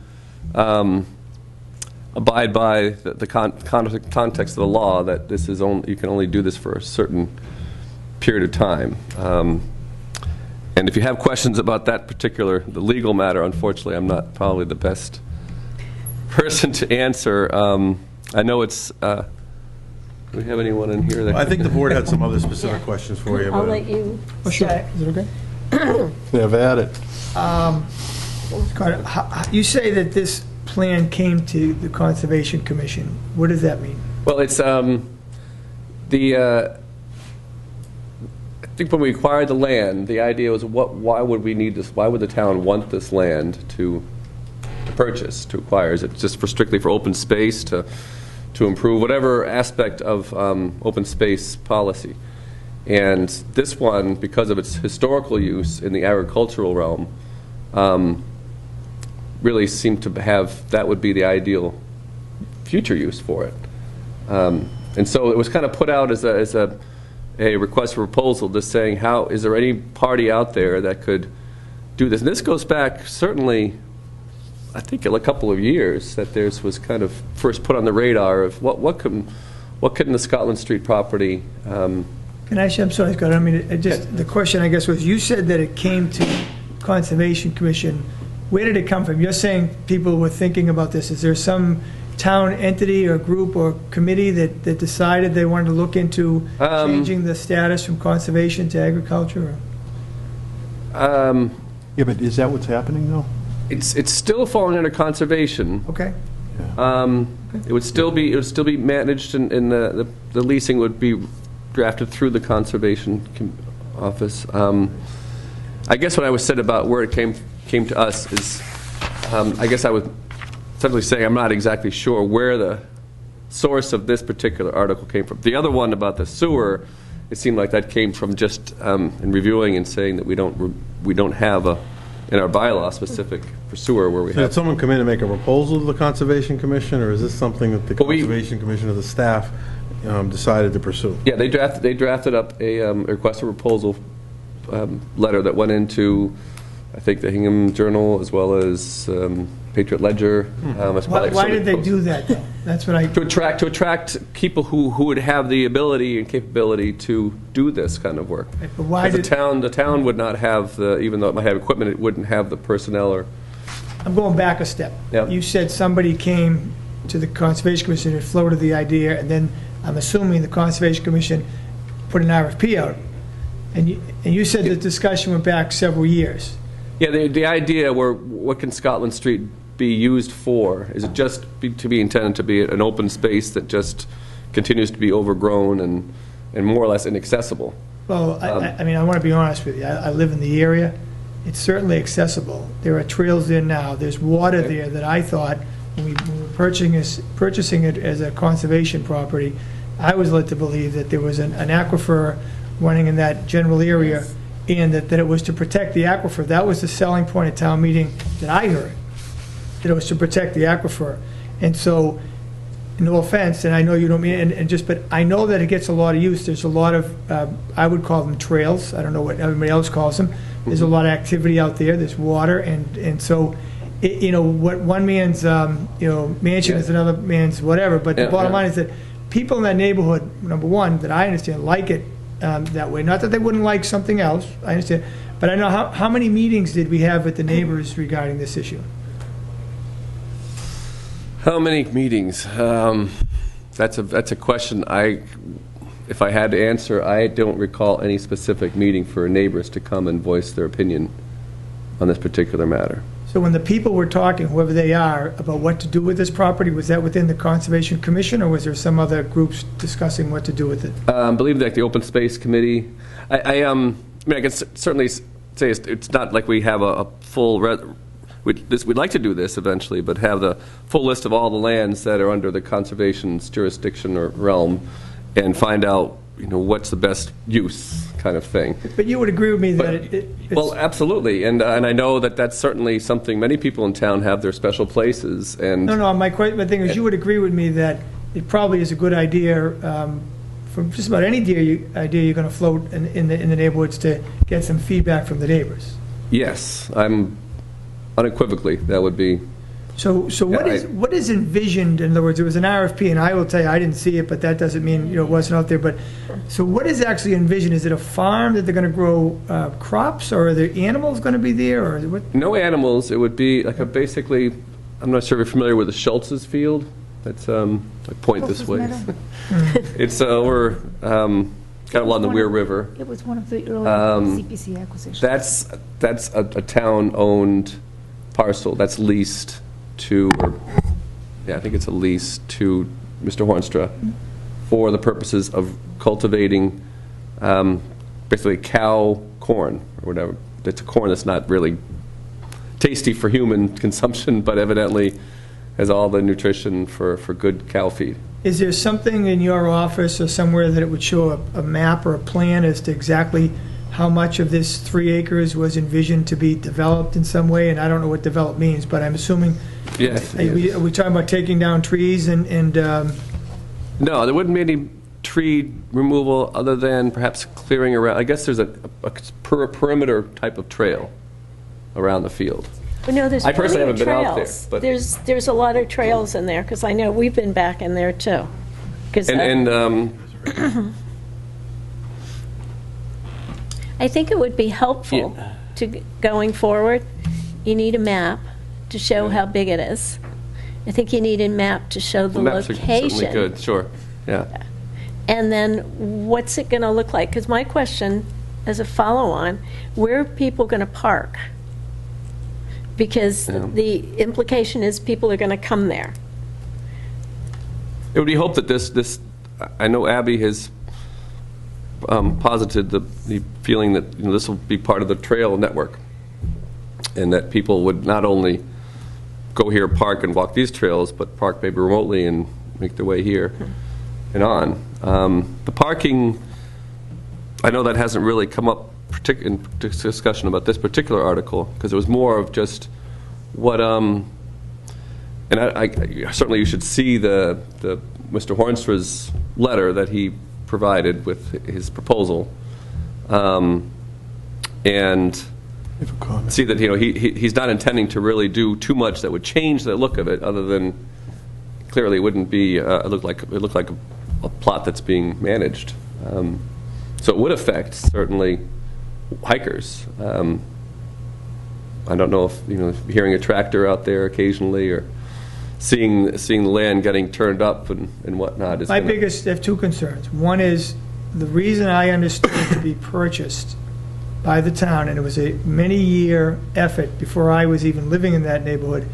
abide by the context of the law that this is you can only do this for a certain period of time. And if you have questions about that the legal matter, unfortunately, I'm not probably the best person to answer. I know it's. Do we have anyone in here that? I think the board had some other specific questions for you. I'll let you start. Is it okay? Have at it. Carter, you say that this plan came to the Conservation Commission. What does that mean? Well, it's I think when we acquired the land, the idea was, why would we need this? Why would the town want this land to purchase, to acquire? Is it just strictly for open space, to improve whatever aspect of open space policy? And this one, because of its historical use in the agricultural realm, really seemed to have that would be the ideal future use for it. And so it was kind of put out as a request for proposal, just saying, is there any party out there that could do this? And this goes back certainly, I think, a couple of years that this was kind of first put on the radar of what could the Scotland Street property. Can I ask you, I'm sorry, Scott, I mean, the question, I guess, was, you said that it came to Conservation Commission. Where did it come from? You're saying people were thinking about this. Is there some town entity or group or committee that decided they wanted to look into changing the status from conservation to agriculture? Yeah, but is that what's happening, though? It's still falling under conservation. Okay. It would still be managed, and the leasing would be drafted through the conservation office. I guess what I was said about where it came to us is, I guess I would simply say I'm not exactly sure where the source of this particular article came from. The other one about the sewer, it seemed like that came from just in reviewing and saying that we don't have in our bylaw specific for sewer where we have. Did someone come in and make a proposal to the Conservation Commission, or is this something that the Conservation Commission or the staff decided to pursue? Yeah, they drafted up a request for proposal letter that went into, I think, the Hingham Journal as well as Patriot Ledger. Why did they do that, though? That's what to attract people who would have the ability and capability to do this kind of work. Right, but why the town would not have even though it might have equipment, it wouldn't have the personnel or. I'm going back a step. Yep. You said somebody came to the Conservation Commission and floated the idea, and then I'm assuming the Conservation Commission put an RFP out. And you said the discussion went back several years. Yeah, the idea what can Scotland Street be used for? Is it just to be intended to be an open space that just continues to be overgrown and more or less inaccessible. Well, I mean, I want to be honest with you. I live in the area. It's certainly accessible. There are trails there now. There's water there that I thought, when we were purchasing it as a conservation property, I was led to believe that there was an aquifer running in that general area, and that it was to protect the aquifer. That was the selling point at town meeting that I heard, that it was to protect the aquifer. And so, no offense, and I know you don't mean it, but I know that it gets a lot of use. There's a lot of, I would call them trails. I don't know what everybody else calls them. There's a lot of activity out there. There's water, and so, what one man's, mansion is another man's whatever. But the bottom line is that people in that neighborhood, number one, that I understand, like it that way. Not that they wouldn't like something else. I understand, but I know how many meetings did we have with the neighbors regarding this issue? How many meetings? That's a question if I had to answer, I don't recall any specific meeting for neighbors to come and voice their opinion on this particular matter. So when the people were talking, whoever they are, about what to do with this property, was that within the Conservation Commission, or was there some other groups discussing what to do with it? I believe like the Open Space Committee. I can certainly say it's not like we have a full. We'd like to do this eventually, but have the full list of all the lands that are under the conservation's jurisdiction or realm, and find out, what's the best use, kind of thing. But you would agree with me that it's... Well, absolutely, and I know that that's certainly something many people in town have their special places. And No, my thing is, you would agree with me that it probably is a good idea from just about any idea you're going to float in the neighborhoods to get some feedback from the neighbors. Yes, I'm unequivocally, that would be. So what is envisioned? In other words, it was an RFP, and I will tell you, I didn't see it, but that doesn't mean it wasn't out there. But so what is actually envisioned? Is it a farm that they're going to grow crops, or are there animals going to be there, or what? No animals. It would be like basically. I'm not sure if you're familiar with the Schultz's field. That's I point this way. It's over kind of along the Weir River. It was one of the early CPC acquisitions. That's a town-owned parcel that's leased to, I think it's a lease to Mr. Hornstra for the purposes of cultivating basically cow corn or whatever. It's a corn that's not really tasty for human consumption, but evidently has all the nutrition for good cow feed. Is there something in your office or somewhere that it would show a map or a plan as to exactly how much of this 3 acres was envisioned to be developed in some way? And I don't know what develop means, but I'm assuming, Yes. are we talking about taking down trees and No, there wouldn't be any tree removal other than perhaps clearing around. I guess there's a perimeter type of trail around the field. Well, no, there's I personally plenty of haven't been out there, trails. but- There's a lot of trails in there, because I know we've been back in there, too. 'Cause, I think it would be helpful to going forward. You need a map to show how big it is. I think you need a map to show the maps are location. certainly good, sure, yeah. And then what's it going to look like? Because my question, as a follow-on, where are people going to park? Because the implication is people are going to come there. It would be hoped that this, I know Abby has posited the feeling that this will be part of the trail network, and that people would not only go here, park and walk these trails, but park maybe remotely and make their way here and on. The parking, I know that hasn't really come up in discussion about this particular article, because it was more of just what, and I certainly you should see the Mr. Hornstra's letter that he provided with his proposal, and see that he's not intending to really do too much that would change the look of it, other than clearly it wouldn't be it looked like a plot that's being managed. So it would affect certainly hikers. I don't know if hearing a tractor out there occasionally, or seeing the land getting turned up and whatnot is I have two concerns. One is the reason I understood it to be purchased by the town, and it was a many-year effort before I was even living in that neighborhood,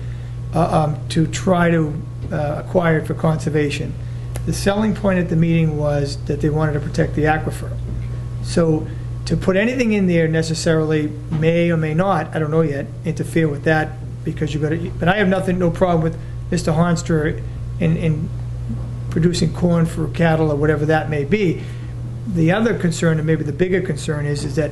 to try to acquire it for conservation. the selling point at the meeting was that they wanted to protect the aquifer. So to put anything in there necessarily may or may not, I don't know yet, interfere with that, because you've got to, but I have no problem with Mr. Honstra in producing corn for cattle or whatever that may be. The other concern, and maybe the bigger concern, is that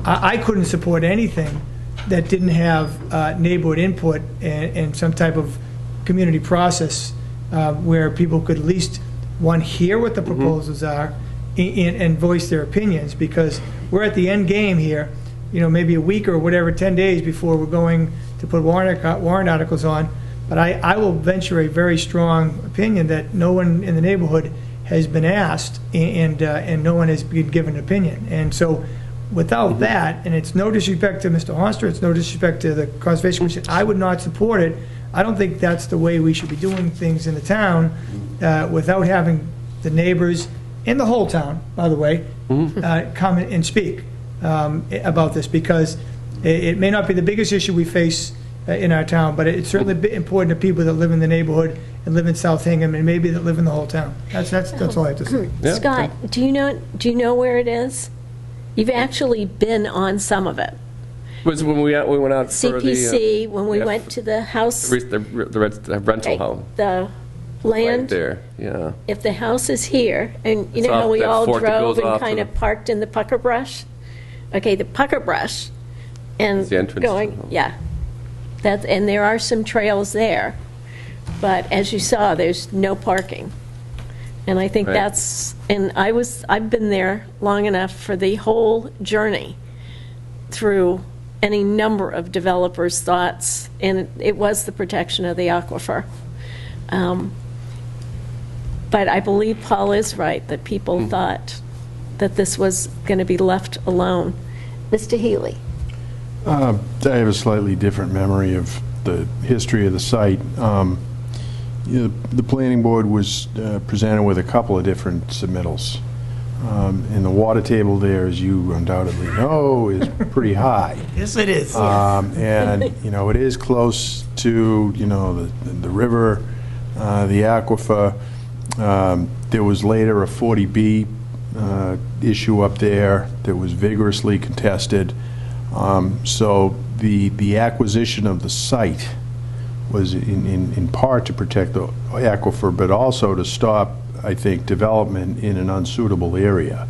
I couldn't support anything that didn't have neighborhood input and some type of community process where people could at least, one, hear what the proposals are and voice their opinions, because we're at the end game here, maybe a week or whatever, 10 days before we're going to put warrant articles on. But I will venture a very strong opinion that no one in the neighborhood has been asked, and no one has been given an opinion. And so without that, and it's no disrespect to Mr. Honstra, it's no disrespect to the Conservation Commission, I would not support it. I don't think that's the way we should be doing things in the town, without having the neighbors in the whole town, by the way, come and speak about this, because it may not be the biggest issue we face in our town, but it's certainly important to people that live in the neighborhood and live in South Hingham, and maybe that live in the whole town. That's all I have to say. Yeah. Scott, do you know where it is? You've actually been on some of it. Was when we went out for the CPC, when we went to the house, the rental okay, home. the Right land. there, yeah. If the house is here, and you It's know how off we that all fork that drove goes and off kind to of parked in the pucker brush? Okay, the pucker brush and It's the entrance to the going, home. yeah. And there are some trails there, but as you saw, there's no parking. And I think Right. I've been there long enough for the whole journey through any number of developers' thoughts, and it was the protection of the aquifer. But I believe Paul is right, that people thought that this was going to be left alone. Mr. Healy? I have a slightly different memory of the history of the site. The planning board was presented with a couple of different submittals. And the water table there, as you undoubtedly know, is pretty high. Yes, it is. And, it is close to, the river, the aquifer. There was later a 40B issue up there that was vigorously contested. So the acquisition of the site was in part to protect the aquifer, but also to stop, I think, development in an unsuitable area,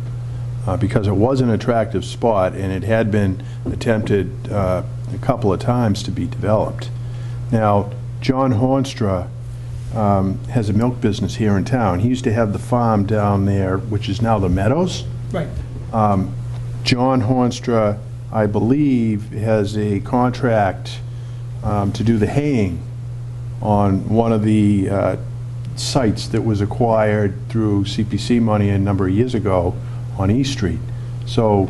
because it was an attractive spot and it had been attempted a couple of times to be developed. Now, John Hornstra has a milk business here in town. He used to have the farm down there, which is now the Meadows. Right. John Hornstra, I believe, has a contract to do the haying on one of the sites that was acquired through CPC money a number of years ago on East Street. So,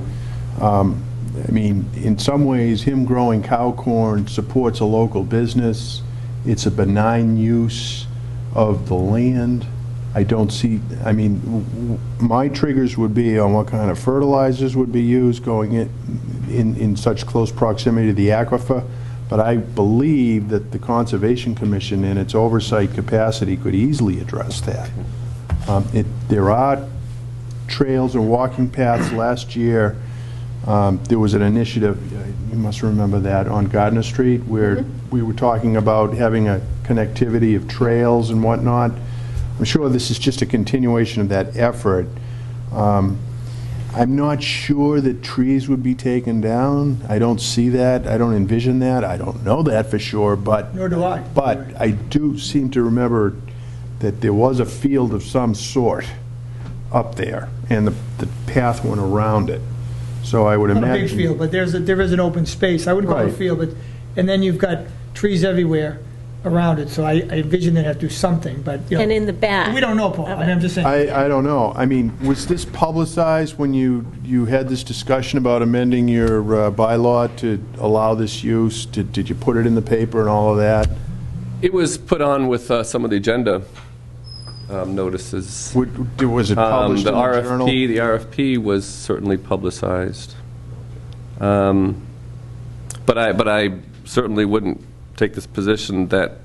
in some ways, him growing cow corn supports a local business. It's a benign use of the land. I don't see, my triggers would be on what kind of fertilizers would be used going in such close proximity to the aquifer, but I believe that the Conservation Commission in its oversight capacity could easily address that. There are trails and walking paths. Last year, there was an initiative, you must remember that, on Gardner Street, where we were talking about having a connectivity of trails and whatnot. I'm sure this is just a continuation of that effort. I'm not sure that trees would be taken down. I don't see that. I don't envision that. I don't know that for sure, but... Nor do I. But I do seem to remember that there was a field of some sort up there, and the path went around it. So I would imagine... Not a big field, but there is an open space. I wouldn't call it a Right. field, and then you've got trees everywhere around it, so I envision they'd have to do something, but, And in the back. we don't know, Paul. I'm just saying. I don't know. Was this publicized when you had this discussion about amending your bylaw to allow this use? Did you put it in the paper and all of that? It was put on with some of the agenda notices. Was it published in the journal? The RFP was certainly publicized. But I certainly wouldn't take this position that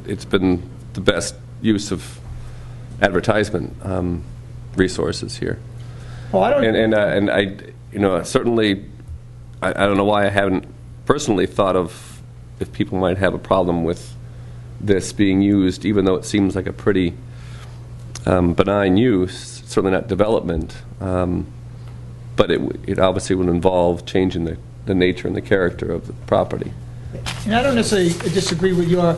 it's been the best use of advertisement resources here. Well, I don't. And I, certainly, I don't know why I haven't personally thought of if people might have a problem with this being used, even though it seems like a pretty benign use, certainly not development. But it obviously would involve changing the nature and the character of the property. And I don't necessarily disagree with your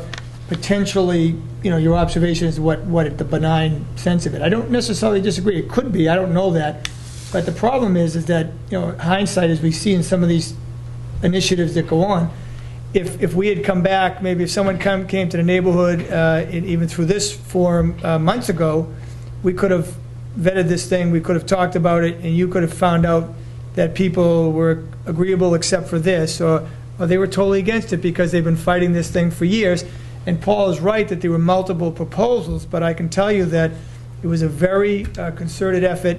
potentially, your observation is the benign sense of it. I don't necessarily disagree. It could be. I don't know that. But the problem is that, hindsight, as we see in some of these initiatives that go on, if we had come back, maybe if someone came to the neighborhood, even through this forum months ago, we could have vetted this thing, we could have talked about it, and you could have found out that people were agreeable except for this, or they were totally against it because they've been fighting this thing for years. And Paul is right that there were multiple proposals, but I can tell you that it was a very concerted effort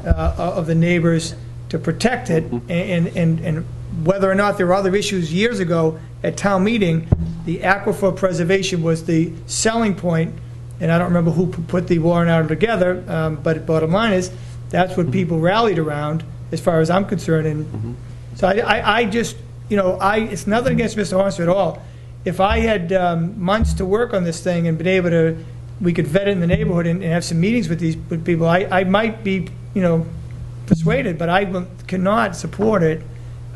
of the neighbors to protect it, and whether or not there were other issues years ago at town meeting, the aquifer preservation was the selling point, and I don't remember who put the warrant article together, but bottom line is, that's what people rallied around, as far as I'm concerned, and so I just, it's nothing against Mr. Hornster at all. If I had months to work on this thing and been able to, we could vet it in the neighborhood and have some meetings with these people, I might be, persuaded, but I cannot support it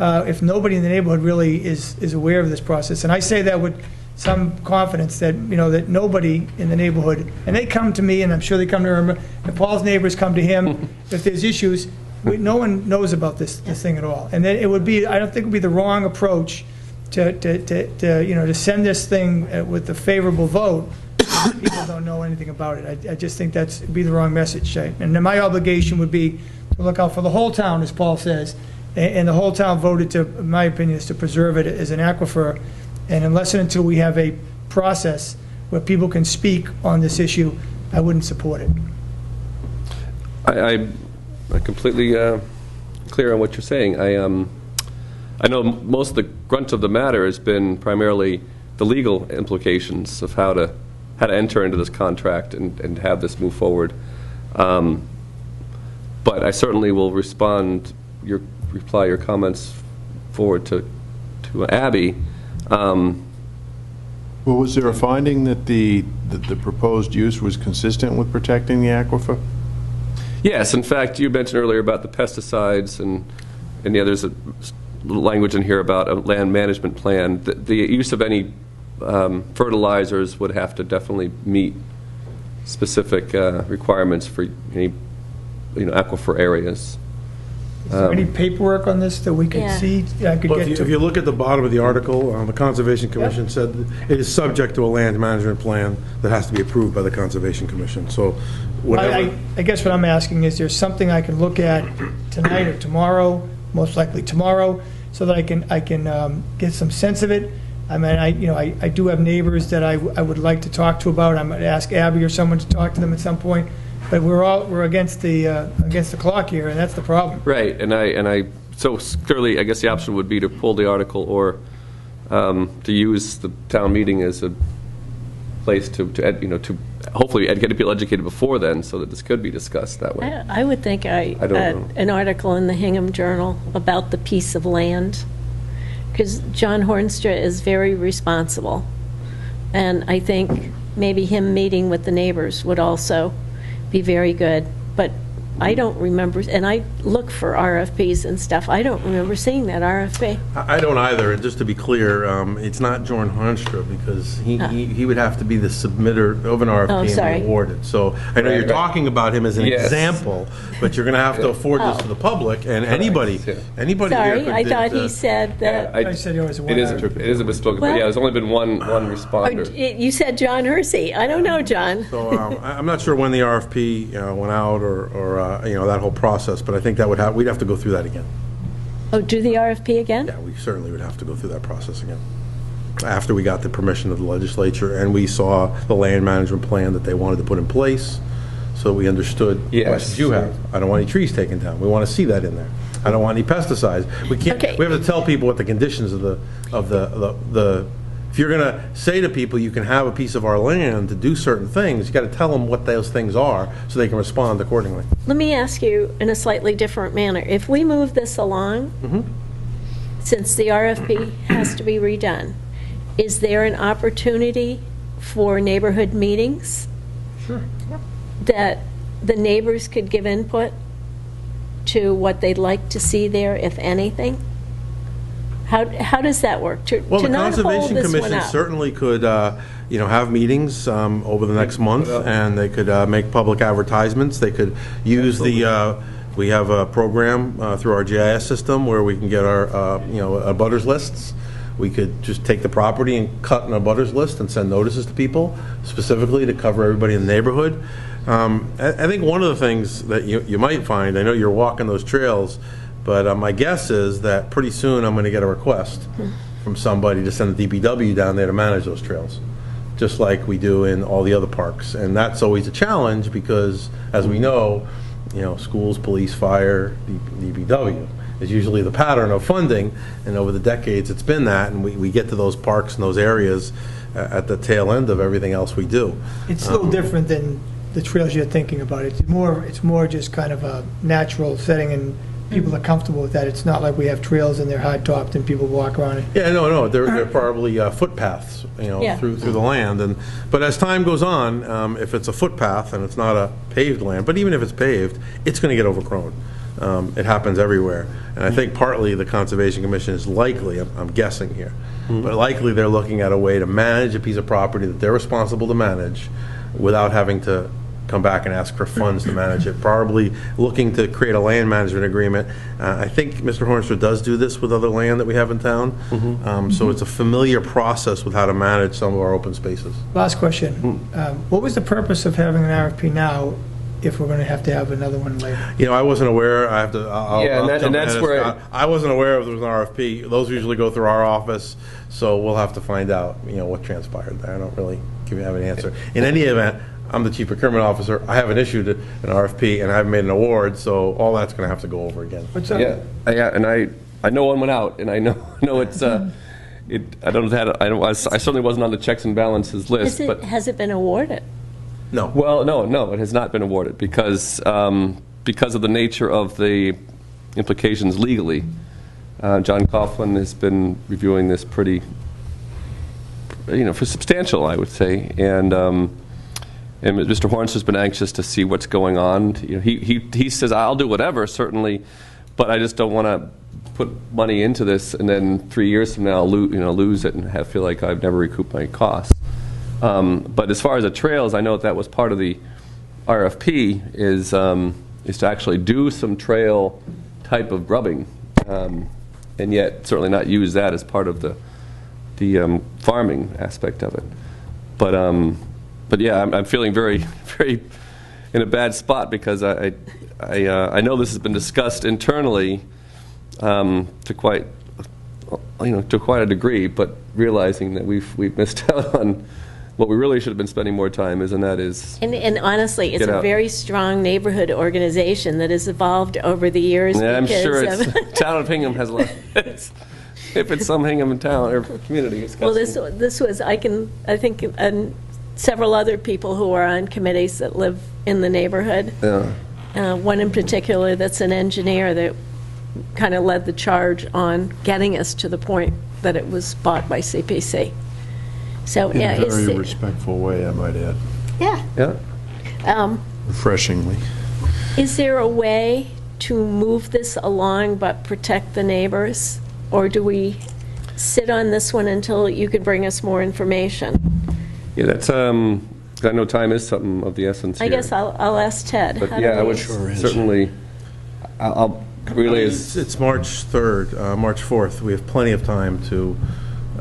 if nobody in the neighborhood really is aware of this process. And I say that with some confidence that, that nobody in the neighborhood, and they come to me, and I'm sure they come to him, and Paul's neighbors come to him, if there's issues, no one knows about this thing at all. And then it would be, I don't think it would be the wrong approach to send this thing with a favorable vote. People don't know anything about it. I just think that'd be the wrong message. And then my obligation would be to look out for the whole town, as Paul says, and the whole town voted to, in my opinion, is to preserve it as an aquifer. And unless and until we have a process where people can speak on this issue, I wouldn't support it. I'm completely clear on what you're saying. I know most of the grunt of the matter has been primarily the legal implications of how to enter into this contract and have this move forward. But I certainly will reply your comments forward to Abby. Well, was there a finding that the proposed use was consistent with protecting the aquifer? Yes, in fact, you mentioned earlier about the pesticides, and there's a little language in here about a land management plan. The use of any fertilizers would have to definitely meet specific requirements for any aquifer areas. Is there any paperwork on this that we could see? If you look at the bottom of the article, the Conservation Commission said it is subject to a land management plan that has to be approved by the Conservation Commission. So whatever. I guess what I'm asking is there something I can look at tonight or tomorrow, most likely tomorrow, so that I can get some sense of it. I mean, I do have neighbors that I would like to talk to about. I'm going to ask Abby or someone to talk to them at some point. But we're against the clock here, and that's the problem. Right, so clearly, I guess the option would be to pull the article or to use the town meeting as a place to hopefully get people educated before then, so that this could be discussed that way. I would think an article in the Hingham Journal about the piece of land, because John Hornstra is very responsible, and I think maybe him meeting with the neighbors would also be very good. But I don't remember, and I look for RFPs and stuff. I don't remember seeing that RFP. I don't either. And just to be clear, it's not John Hornstra, because he would have to be the submitter of an RFP and be awarded. So I know you're talking about him as an example, but you're going to have to afford this to the public and anybody. Anybody Sorry, here I thought he said that. I said he was a it is a misspoken, but yeah, there's only been one responder. You said John Hersey. I don't know, John. So I'm not sure when the RFP went out or that whole process, but I think that we'd have to go through that again. Oh, do the RFP again? Yeah, we certainly would have to go through that process again. After we got the permission of the legislature and we saw the land management plan that they wanted to put in place, so we understood the questions you have. I don't want any trees taken down. We want to see that in there. I don't want any pesticides. We can't. Okay. We have to tell people what the conditions of the if you're going to say to people, you can have a piece of our land to do certain things, you got to tell them what those things are so they can respond accordingly. Let me ask you in a slightly different manner. If we move this along, since the RFP has to be redone, is there an opportunity for neighborhood meetings? Sure. That the neighbors could give input to what they'd like to see there, if anything? How does that work? Well, to the not hold Conservation this one Commission up. certainly could, have meetings over the next month, and they could make public advertisements. They could use we have a program through our GIS system where we can get our, abutters lists. We could just take the property and cut an abutters list and send notices to people specifically to cover everybody in the neighborhood. I think one of the things that you might find, I know you're walking those trails, but my guess is that pretty soon I'm going to get a request from somebody to send the DPW down there to manage those trails, just like we do in all the other parks. And that's always a challenge because, as we know, schools, police, fire, DPW is usually the pattern of funding, and over the decades it's been that, and we get to those parks and those areas at the tail end of everything else we do. It's a little different than the trails you're thinking about. It's more just kind of a natural setting, and people are comfortable with that. It's not like we have trails and they're hard-topped and people walk around it. Yeah, no, they're probably footpaths, through the land. But as time goes on, if it's a footpath and it's not a paved land, but even if it's paved, it's going to get overgrown. It happens everywhere. And I think partly the Conservation Commission is likely, I'm guessing here, but likely they're looking at a way to manage a piece of property that they're responsible to manage without having to come back and ask for funds to manage it. Probably looking to create a land management agreement. I think Mr. Hornstra does do this with other land that we have in town. So it's a familiar process with how to manage some of our open spaces. Last question. What was the purpose of having an RFP now if we're going to have another one later? I wasn't aware. I have to. I wasn't aware if there was an RFP. Those usually go through our office, so we'll have to find out. What transpired there. I don't really have an answer. In any event, I'm the chief procurement officer. I haven't issued an RFP, and I haven't made an award, so all that's going to have to go over again. What's up? Yeah, and I know one went out, and I know it's. I certainly wasn't on the checks and balances list. Has it been awarded? No. Well, no, it has not been awarded because of the nature of the implications legally. John Coughlin has been reviewing this pretty, for substantial, I would say, and Mr. Horns has been anxious to see what's going on. He says, I'll do whatever, certainly, but I just don't want to put money into this and then 3 years from now lose it and feel like I've never recouped my costs. But as far as the trails, I know that was part of the RFP is to actually do some trail type of grubbing, and yet certainly not use that as part of the farming aspect of it. But yeah, I'm feeling very, very in a bad spot because I know this has been discussed internally to quite a degree, but realizing that we've missed out on what we really should have been spending more time is, and that is. And honestly, it's a very strong neighborhood organization that has evolved over the years. Yeah, I'm sure town of Hingham has a lot. If it's some Hingham town or community, it's got well, this was I think several other people who are on committees that live in the neighborhood. Yeah. One in particular that's an engineer that kind of led the charge on getting us to the point that it was bought by CPC. So In a very respectful way, I might add. Yeah. Refreshingly. Is there a way to move this along but protect the neighbors? Or do we sit on this one until you could bring us more information? Yeah, that's, I know time is something of the essence here. I guess I'll ask Ted. But yeah, I would certainly, I'll relay It's March 3rd, March 4th. We have plenty of time to,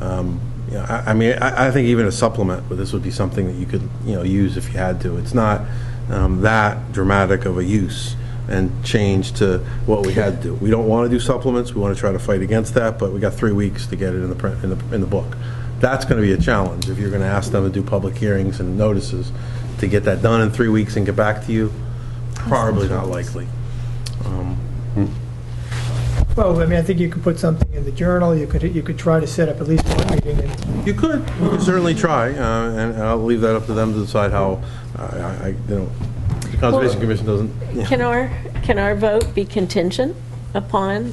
I think even a supplement, but this would be something that you could, use if you had to. It's not that dramatic of a use and change to what we had to do. We don't want to do supplements. We want to try to fight against that, but we got 3 weeks to get it in the print in the book. That's going to be a challenge if you're going to ask them to do public hearings and notices to get that done in 3 weeks and get back to you. Probably not likely. Well, I mean, I think you could put something in the journal, you could try to set up at least one meeting, and You could certainly try, and I'll leave that up to them to decide how, the Conservation Commission doesn't. Yeah. Can our vote be contingent upon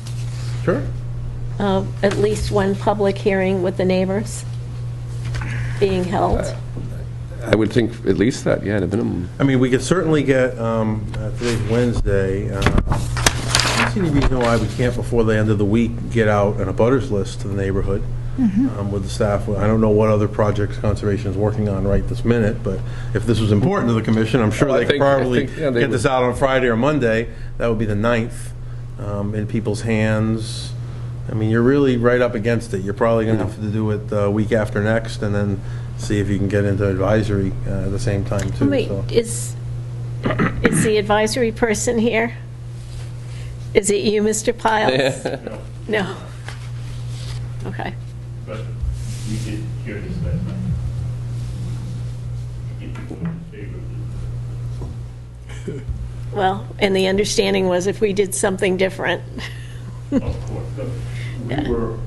Sure. at least one public hearing with the neighbors being held? I would think at least that, yeah, at a minimum. I mean, we could certainly get, today's Wednesday, I don't see any reason why we can't, before the end of the week, get out an abutters list to the neighborhood with the staff. I don't know what other projects Conservation is working on right this minute, but if this was important to the commission, I'm sure they could probably get this out on Friday or Monday. That would be the 9th, in people's hands. I mean, you're really right up against it. You're probably going to have to do it the week after next, and then see if you can get into advisory at the same time, too. Wait, So. is the advisory person here? Is it you, Mr. Piles? No. Okay. But we did hear this last night. If you vote in favor of this. Well, and the understanding was if we did something different. Of course, look, we were,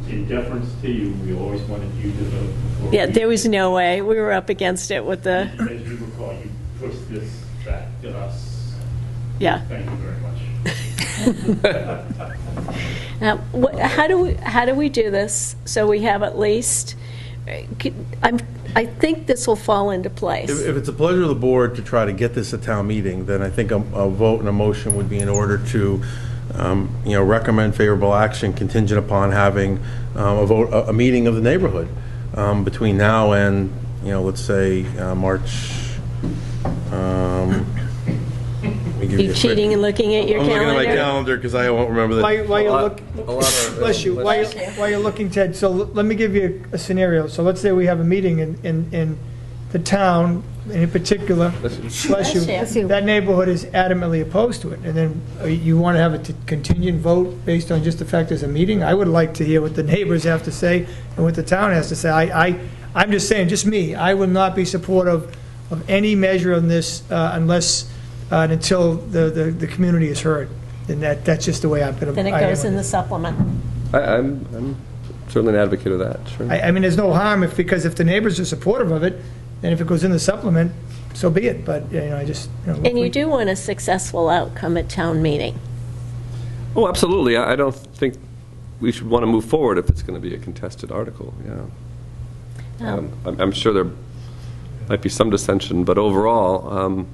in deference to you, we always wanted you to vote before. Yeah, there was no way. We were up against it with the, As you recall, you pushed this back to us. yeah. Thank you very much. How do we do this so we have at least, I think this will fall into place. If it's a pleasure of the board to try to get this at town meeting, then I think a vote and a motion would be in order to, recommend favorable action contingent upon having a meeting of the neighborhood between now and, let's say, March. You cheating and looking at your I'm calendar? looking at my calendar because I won't remember that. While you're looking, Ted, so let me give you a scenario. So let's say we have a meeting in the town, and in particular, bless you, that neighborhood is adamantly opposed to it, and then you want to have a contingent vote based on just the fact there's a meeting? I would like to hear what the neighbors have to say and what the town has to say. I'm just saying, just me, I will not be supportive of any measure on this unless, until the community is heard. And that's just the way I'm going to. Then it goes in the supplement. I'm certainly an advocate of that, sure. I mean, there's no harm because if the neighbors are supportive of it, then if it goes in the supplement, so be it. But, I just. And you do want a successful outcome at town meeting. Oh, absolutely. I don't think we should want to move forward if it's going to be a contested article, yeah. I'm sure there might be some dissension, but overall,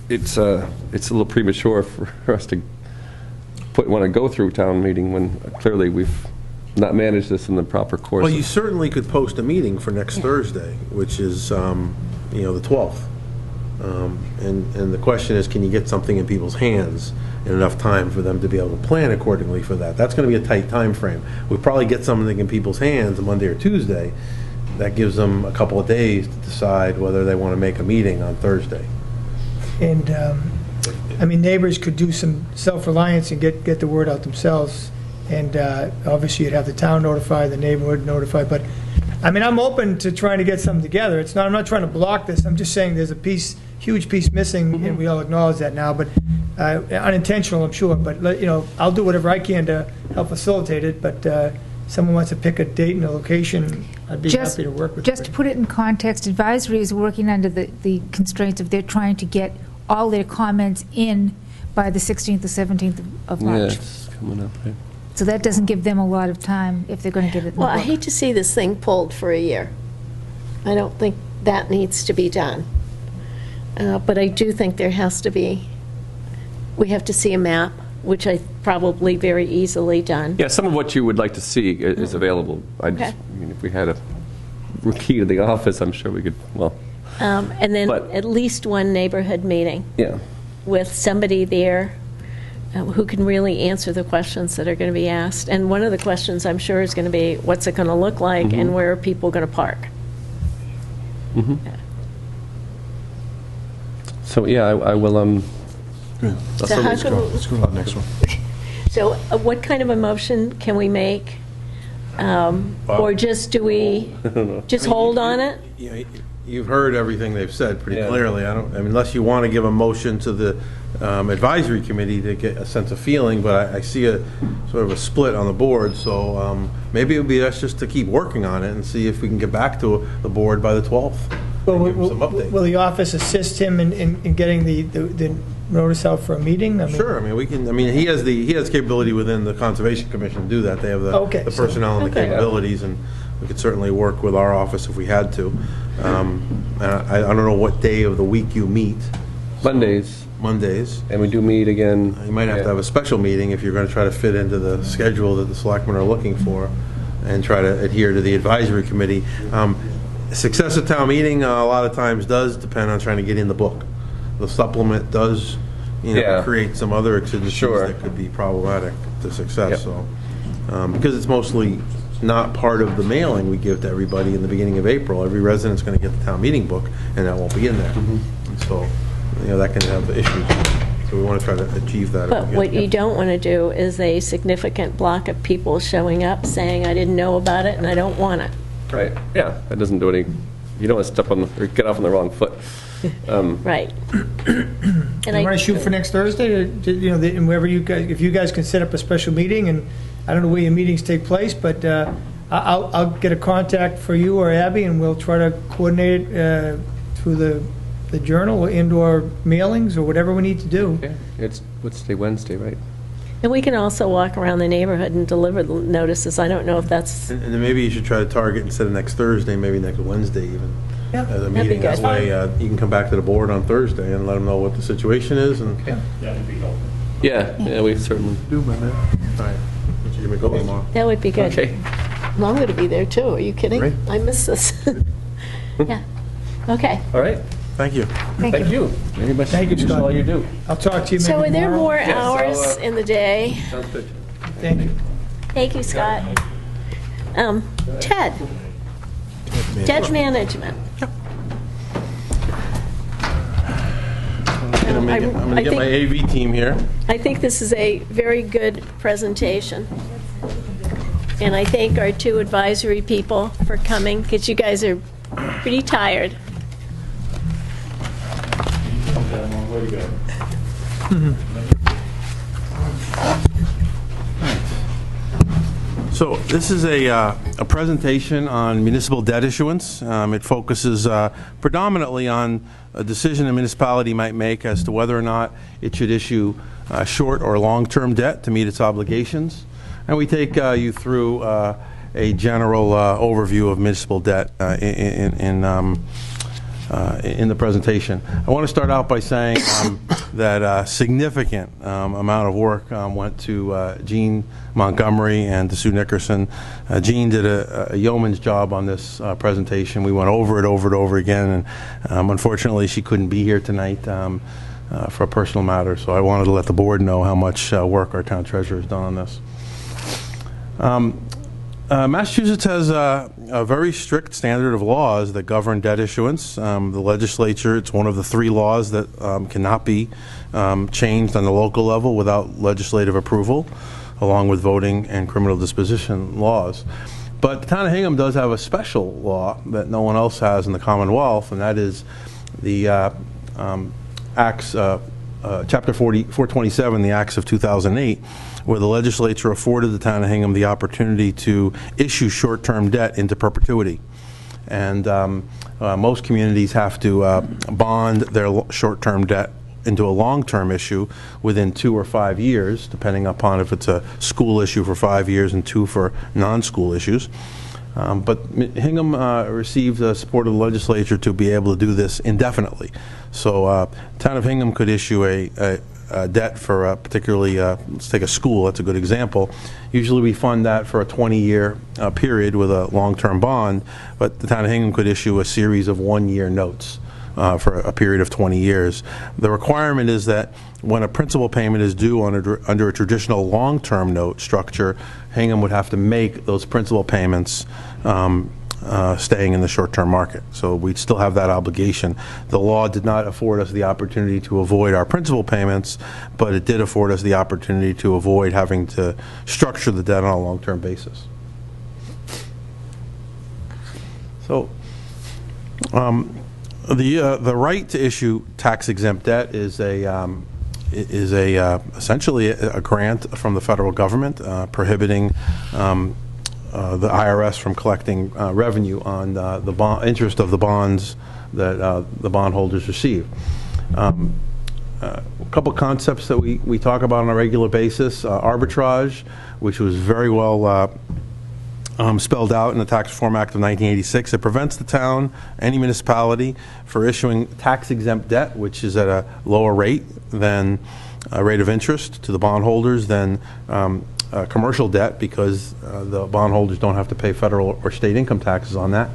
it's a little premature for us to want to go through town meeting when clearly we've not managed this in the proper course. Well, you certainly could post a meeting for next Thursday, which is, the 12th. And the question is, can you get something in people's hands in enough time for them to be able to plan accordingly for that? That's going to be a tight time frame. We'll probably get something in people's hands on Monday or Tuesday. That gives them a couple of days to decide whether they want to make a meeting on Thursday. And, neighbors could do some self-reliance and get the word out themselves. And obviously, you'd have the town notified, the neighborhood notified. But, I'm open to trying to get something together. I'm not trying to block this. I'm just saying there's a huge piece missing, and we all acknowledge that now. But unintentional, I'm sure. But, I'll do whatever I can to help facilitate it. But someone wants to pick a date and a location, I'd be happy to work with you. Just to put it in context, advisory is working under the constraints of they're trying to get all their comments in by the 16th or 17th of March. Yeah, it's coming up, right? So that doesn't give them a lot of time if they're going to get it in the Well, I book. hate to see this thing pulled for a year. I don't think that needs to be done. But I do think there has to be, we have to see a map, which I probably very easily done. Yeah, some of what you would like to see is available. Okay. If we had a key to the office, I'm sure we could, And then But- at least one neighborhood meeting yeah. with somebody there who can really answer the questions that are going to be asked. And one of the questions, I'm sure, is going to be, what's it going to look like, and where are people going to park? Mm-hmm. So, yeah, I will, So how can we- Let's go to the next one. So what kind of a motion can we make? Or just, do we just hold on it? you've heard everything they've said pretty Yeah. clearly. I mean, unless you want to give a motion to the advisory committee to get a sense of feeling, but I see a sort of a split on the board, so maybe it would be best just to keep working on it and see if we can get back to the board by the 12th. Well, and give them some update. will the office assist him in getting the notice out for a meeting? I mean, Sure, I mean, he has capability within the Conservation Commission to do that. They have Okay, the so- personnel and the Okay. capabilities, and we could certainly work with our office if we had to. And I don't know what day of the week you meet. Mondays. And we do meet again. You might have to have a special meeting if you're going to try to fit into the schedule that the selectmen are looking for and try to adhere to the advisory committee. Success at town meeting a lot of times does depend on trying to get in the book. The supplement does, Yeah. create some other exigencies Sure. that could be problematic to success. Yep. So, because it's mostly not part of the mailing we give to everybody in the beginning of April. Every resident's going to get the town meeting book, and that won't be in there. And so, that can have issues. So we want to try to achieve that. if But we what can. you don't want to do is a significant block of people showing up saying, I didn't know about it and I don't want it. Right, yeah, that doesn't do any, you don't want to step on, or get off on the wrong foot. Right. And you want to shoot for next Thursday, and wherever you guys, if you guys can set up a special meeting, and I don't know where your meetings take place, but I'll get a contact for you or Abby, and we'll try to coordinate it through the journal or indoor mailings or whatever we need to do. Yeah, it's, what's today, Wednesday, right? And we can also walk around the neighborhood and deliver the notices. I don't know if that's, And then maybe you should try to target, instead of next Thursday, maybe next Wednesday even. Yeah, As a that'd be meeting, that good. way you can come back to the board on Thursday and let them know what the situation is and. That'd be helpful. Yeah, we certainly. Do, my man. All right. You're going to go tomorrow. that would be good. Okay. Well, I'm going to be there too. Are you kidding? Great. I miss this. Yeah. Okay. All right, Thank you. thank you. Very much. Thank you, Appreciate Scott. all you do. I'll talk to you maybe So are there tomorrow. more Yes, I'll, hours in the day? Sounds good. Thank you. Thank you, Scott. Ted. Ted management. I'm going to get my AV team here. I think this is a very good presentation. And I thank our two advisory people for coming, because you guys are pretty tired. Got a long way to go. So this is a presentation on municipal debt issuance. It focuses predominantly on a decision a municipality might make as to whether or not it should issue short or long-term debt to meet its obligations. And we take you through a general overview of municipal debt in the presentation. I want to start out by saying that a significant amount of work went to Jean Montgomery and to Sue Nickerson. Jean did a yeoman's job on this presentation. We went over and over again, and unfortunately she couldn't be here tonight for a personal matter, so I wanted to let the board know how much work our town treasurer has done on this. Massachusetts has a very strict standard of laws that govern debt issuance. The legislature, it's one of the 3 laws that cannot be changed on the local level without legislative approval, along with voting and criminal disposition laws. But the town of Hingham does have a special law that no one else has in the Commonwealth, and that is the Acts, Chapter 427, the Acts of 2008, where the legislature afforded the town of Hingham the opportunity to issue short-term debt into perpetuity. And most communities have to bond their short-term debt into a long-term issue within 2 or 5 years, depending upon if it's a school issue for 5 years and 2 for non-school issues. But Hingham received the support of the legislature to be able to do this indefinitely. So town of Hingham could issue a debt for particularly, let's take a school, that's a good example. Usually we fund that for a 20-year period with a long-term bond, but the town of Hingham could issue a series of 1-year notes for a period of 20 years. The requirement is that when a principal payment is due under a traditional long-term note structure, Hingham would have to make those principal payments staying in the short-term market. So we'd still have that obligation. The law did not afford us the opportunity to avoid our principal payments, but it did afford us the opportunity to avoid having to structure the debt on a long-term basis. So The right to issue tax-exempt debt is essentially a grant from the federal government prohibiting the IRS from collecting revenue on the interest of the bonds that the bondholders receive. A couple concepts that we talk about on a regular basis: arbitrage, which was very well spelled out in the Tax Reform Act of 1986. It prevents the town, any municipality, for issuing tax-exempt debt, which is at a lower rate than a rate of interest to the bondholders than commercial debt, because the bondholders don't have to pay federal or state income taxes on that.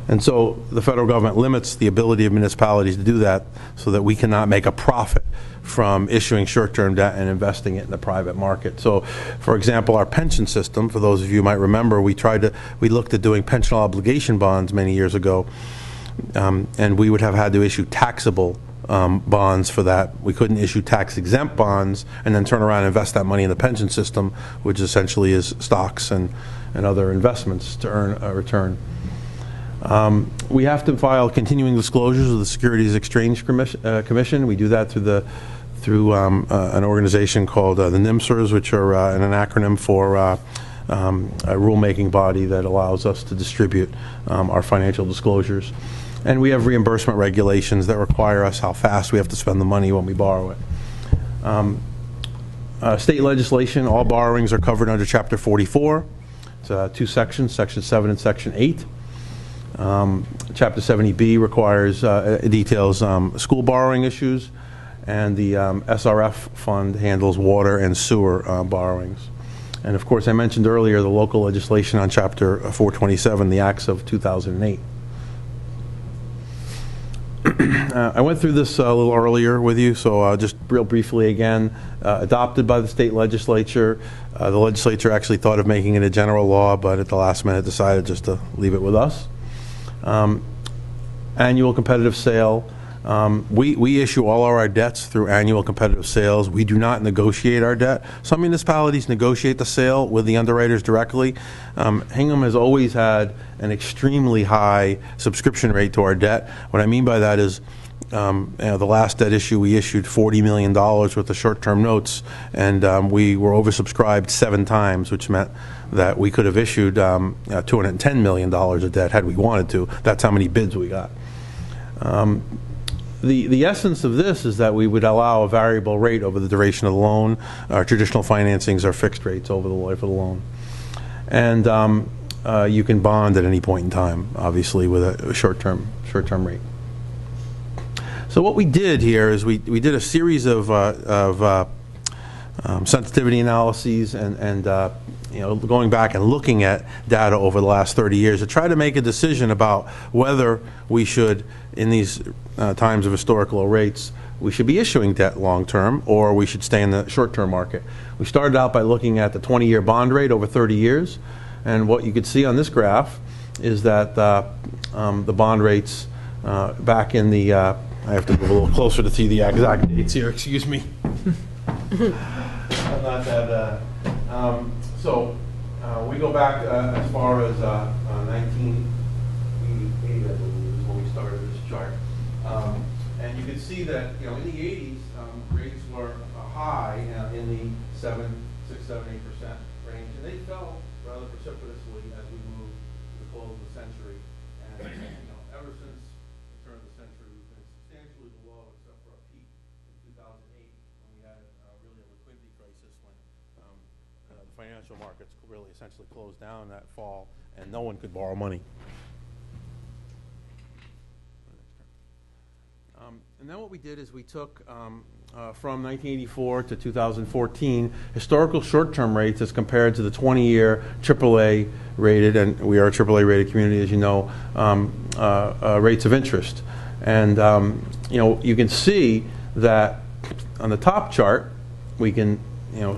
And so the federal government limits the ability of municipalities to do that so that we cannot make a profit from issuing short-term debt and investing it in the private market. So, for example, our pension system, for those of you who might remember, we looked at doing pension obligation bonds many years ago, and we would have had to issue taxable bonds for that. We couldn't issue tax-exempt bonds and then turn around and invest that money in the pension system, which essentially is stocks and other investments, to earn a return. We have to file continuing disclosures with the Securities Exchange Commission. We do that through an organization called the NIMSRs, which are an acronym for a rulemaking body that allows us to distribute our financial disclosures. And we have reimbursement regulations that require us how fast we have to spend the money when we borrow it. State legislation, all borrowings are covered under Chapter 44. It's two sections, Section 7 and Section 8. Chapter 70B requires, details school borrowing issues, and the SRF fund handles water and sewer borrowings. And of course, I mentioned earlier the local legislation on Chapter 427, the Acts of 2008. I went through this a little earlier with you, so just real briefly again. Adopted by the state legislature. The legislature actually thought of making it a general law, but at the last minute decided just to leave it with us. Annual competitive sale. We issue all of our debts through annual competitive sales. We do not negotiate our debt. Some municipalities negotiate the sale with the underwriters directly. Hingham has always had an extremely high subscription rate to our debt. What I mean by that is, the last debt issue, we issued $40 million worth of short-term notes, and we were oversubscribed 7 times, which meant that we could have issued $210 million of debt had we wanted to. That's how many bids we got. The essence of this is that we would allow a variable rate over the duration of the loan. Our traditional financings are fixed rates over the life of the loan. And you can bond at any point in time, obviously, with a short-term rate. So what we did here is we did a series of sensitivity analyses and going back and looking at data over the last 30 years to try to make a decision about whether we should, in these times of historical low rates, we should be issuing debt long-term or we should stay in the short-term market. We started out by looking at the 20-year bond rate over 30 years, and what you could see on this graph is that the bond rates back in the I have to go a little closer to see the exact dates here, excuse me. Not that, we go back as far as 1988, I believe, is when we started this chart. And you can see that, in the 80s, rates were high in the 6, 7, 8% range, and they fell rather precipitously as we moved to the close of the century. And ever since the turn of the century, we've been substantially below, except for a peak in 2008 when we had really a liquidity crisis when the financial markets really essentially closed down that fall and no one could borrow money. And then what we did is we took from 1984 to 2014 historical short-term rates as compared to the 20-year AAA rated, and we are a AAA rated community, as you know, rates of interest. And you can see that on the top chart we can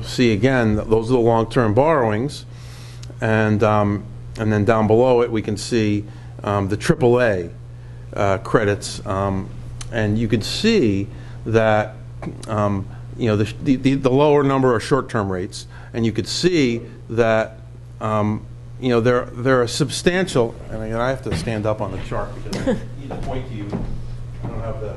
see again those are the long-term borrowings, and then down below it we can see the AAA credits. And you can see that the lower number are short-term rates, and you could see that there are substantial. And I have to stand up on the chart because need to point to you. I don't have the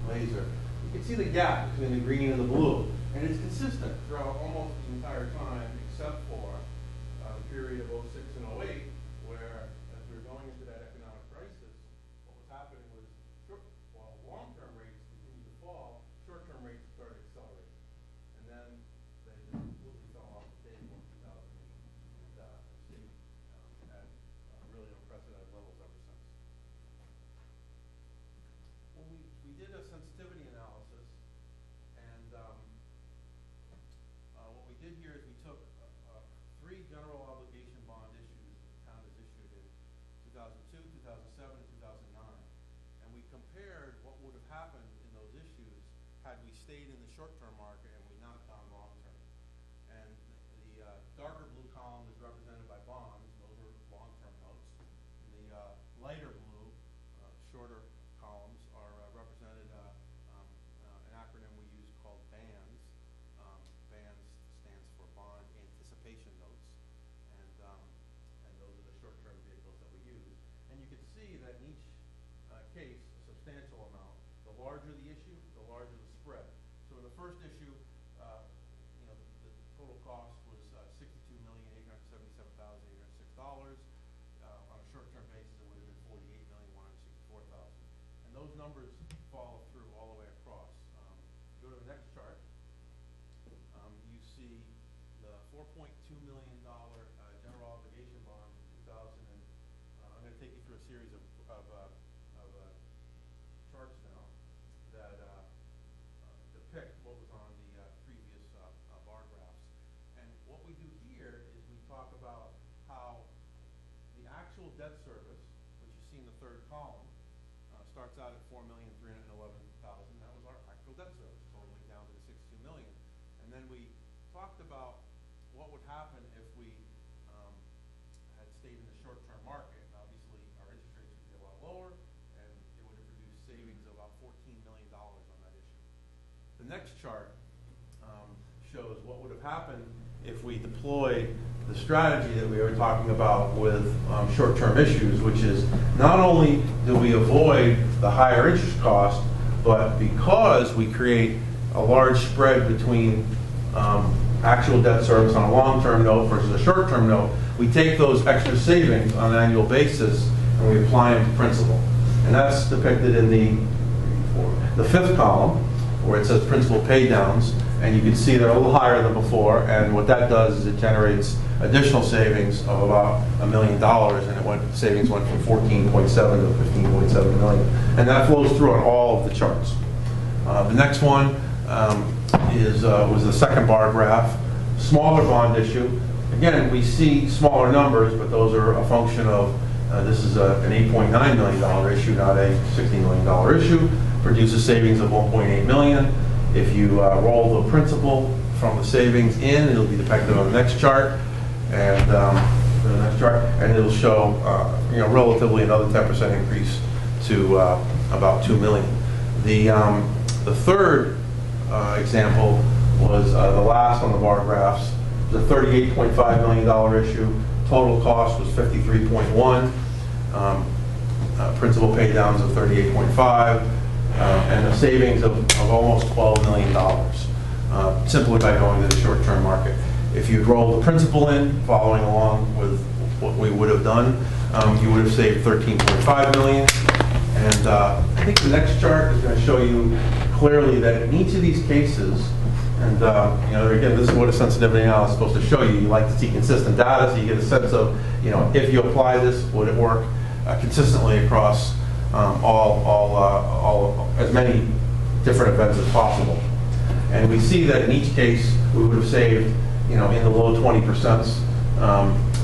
laser. You can see the gap between the green and the blue, and it's consistent throughout almost the entire time, except for the period of 06 and 08, where as we were going into that economic crisis, what was happening was, while long-term rates continued to fall, short-term rates started accelerating. And then they just completely fell off the table in 2008, and stayed at really unprecedented levels ever since. When we did a sensitivity analysis, and what we did here is we took three general obligation bond issues that the town has issued in 2002, 2007, and 2009, and we compared what would have happened in those issues had we stayed in the short-term market and we not gone long-term. And the darker blue column is represented by bonds; those are long-term notes. And the lighter blue, shorter columns are represented an acronym we use called BANDS. BANDS stands for Bond Anticipation Notes, and those are the short-term vehicles that we use. And you can see that in each case, a substantial amount. The larger the issue, the larger the spread. So in the first issue, the total cost was $62,877,806. On a short-term basis, it would have been $48,164,000. And those numbers follow through all the way across. Go to the next chart. You see the $4.2 million general obligation bond in 2000. And I'm going to take you through a series of charts now that depict what was on the previous bar graphs. And what we do here is we talk about how the actual debt service, which you see in the third column, starts out at $4,311,000. That was our actual debt service, totaling down to the $62 million. And then we talked about what would happen if we had stayed in the short-term market. Obviously, our interest rates would be a lot lower, and it would have produced savings of about $14 million on that issue. The next chart shows what would have happened if we deployed the strategy that we were talking about with short-term issues, which is not only do we avoid the higher interest cost, but because we create a large spread between actual debt service on a long-term note versus a short-term note, we take those extra savings on an annual basis and we apply them to principal. And that's depicted in the fifth column, where it says principal pay downs, and you can see they're a little higher than before, and what that does is it generates additional savings of about $1 million, and savings went from 14.7 to 15.7 million. And that flows through on all of the charts. The next one was the second bar graph, smaller bond issue. Again, we see smaller numbers, but those are a function of, this is an $8.9 million issue, not a $60 million issue. Produces savings of $1.8 million. If you roll the principal from the savings in, it'll be depicted on the next chart, and it'll show relatively another 10% increase to about $2 million. The third example was the last on the bar graphs. It was a $38.5 million issue. Total cost was $53.1. Principal pay downs of $38.5. And a savings of almost $12 million, simply by going to the short-term market. If you roll the principal in, following along with what we would have done, you would have saved $13.5 million. And I think the next chart is going to show you clearly that in each of these cases, and again, this is what a sensitivity analysis is supposed to show you. You like to see consistent data, so you get a sense of, if you apply this, would it work consistently across as many different events as possible. And we see that in each case we would have saved in the low 20%,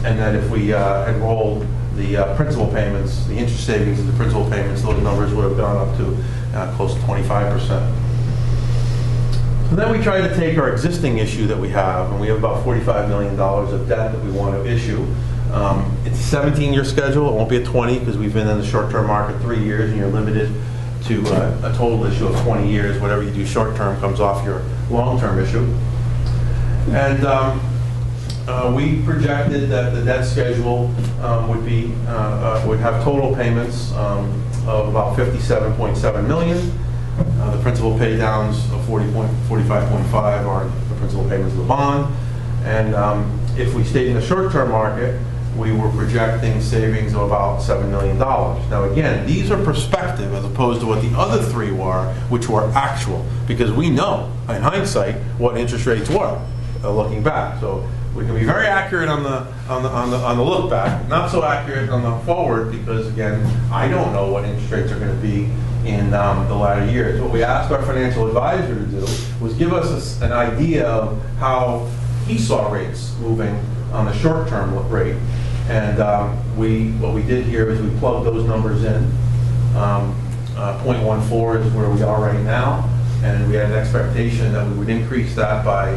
and that if we had rolled the principal payments, the interest savings of the principal payments, those numbers would have gone up to close to 25%. So then we try to take our existing issue that we have, and we have about $45 million of debt that we want to issue. It's a 17-year schedule. It won't be a 20 because we've been in the short-term market 3 years, and you're limited to a total issue of 20 years. Whatever you do short-term comes off your long-term issue. And we projected that the debt schedule would have total payments of about $57.7 million. The principal pay downs of 45.5 are the principal payments of the bond. And if we stayed in the short-term market, we were projecting savings of about $7 million. Now again, these are prospective as opposed to what the other three were, which were actual, because we know, in hindsight, what interest rates were looking back. So we can be very accurate on the look back, not so accurate on the forward, because again, I don't know what interest rates are going to be in the latter years. What we asked our financial advisor to do was give us an idea of how he saw rates moving on the short-term rate. And what we did here is we plugged those numbers in. 0.14 is where we are right now, and we had an expectation that we would increase that by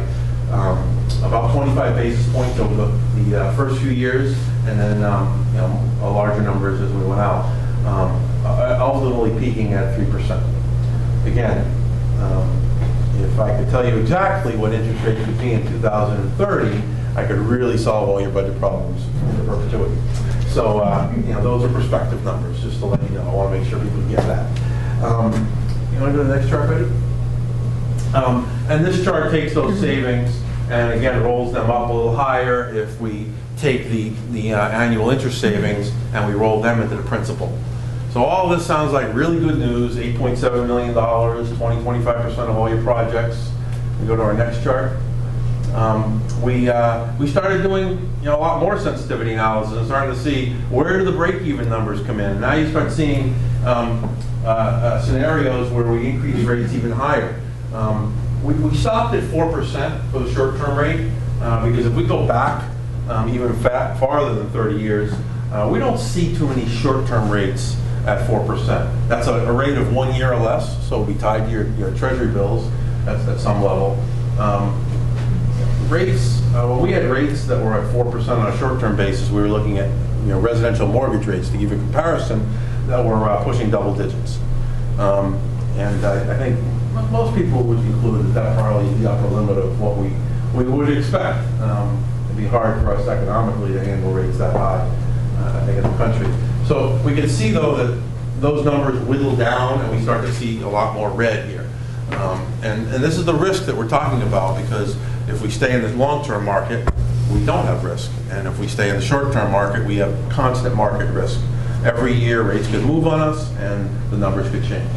about 25 basis points over the first few years, and then a larger numbers as we went out, ultimately peaking at 3%. Again, if I could tell you exactly what interest rates would be in 2030, I could really solve all your budget problems in perpetuity. So, those are prospective numbers, just to let you know. I want to make sure people get that. You want to go to the next chart, Betty? And this chart takes those savings and, again, rolls them up a little higher if we take the annual interest savings and we roll them into the principal. So all this sounds like really good news, $8.7 million, 20-25% of all your projects. We go to our next chart. We started doing a lot more sensitivity analysis and starting to see where do the break-even numbers come in. Now you start seeing scenarios where we increase rates even higher. We stopped at 4% for the short-term rate because if we go back even farther than 30 years, we don't see too many short-term rates at 4%. That's a rate of 1 year or less, so it'll be tied to your treasury bills. That's at some level. Rates, we had rates that were at 4% on a short-term basis. We were looking at residential mortgage rates, to give you a comparison, that were pushing double digits. And I think most people would conclude that that probably is the upper limit of what we would expect. It'd be hard for us economically to handle rates that high, I think, in the country. So we can see, though, that those numbers whittle down and we start to see a lot more red here. And this is the risk that we're talking about, because if we stay in the long-term market, we don't have risk. And if we stay in the short-term market, we have constant market risk. Every year, rates could move on us and the numbers could change.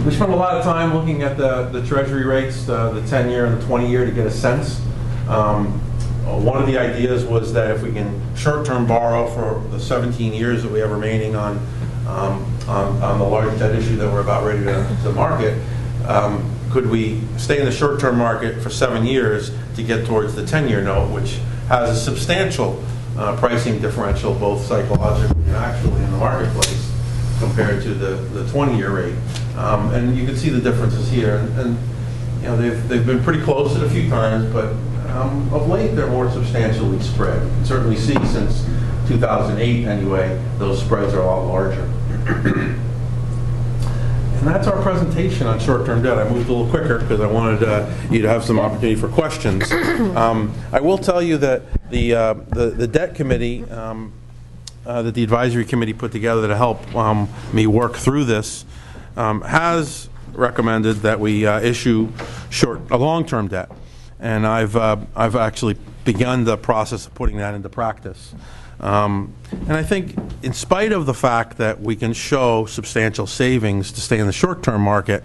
We spent a lot of time looking at the treasury rates, the 10-year and the 20-year, to get a sense. One of the ideas was that if we can short-term borrow for the 17 years that we have remaining on the large debt issue that we're about ready to market, could we stay in the short-term market for 7 years to get towards the 10-year note, which has a substantial pricing differential, both psychologically and actually in the marketplace, compared to the 20-year rate. And you can see the differences here. And they've been pretty close at a few times, but of late they're more substantially spread. You can certainly see since 2008 anyway, those spreads are a lot larger. And that's our presentation on short-term debt. I moved a little quicker because I wanted you to have some opportunity for questions. I will tell you that the debt committee that the advisory committee put together to help me work through this has recommended that we issue a long-term debt. And I've actually begun the process of putting that into practice. And I think in spite of the fact that we can show substantial savings to stay in the short-term market,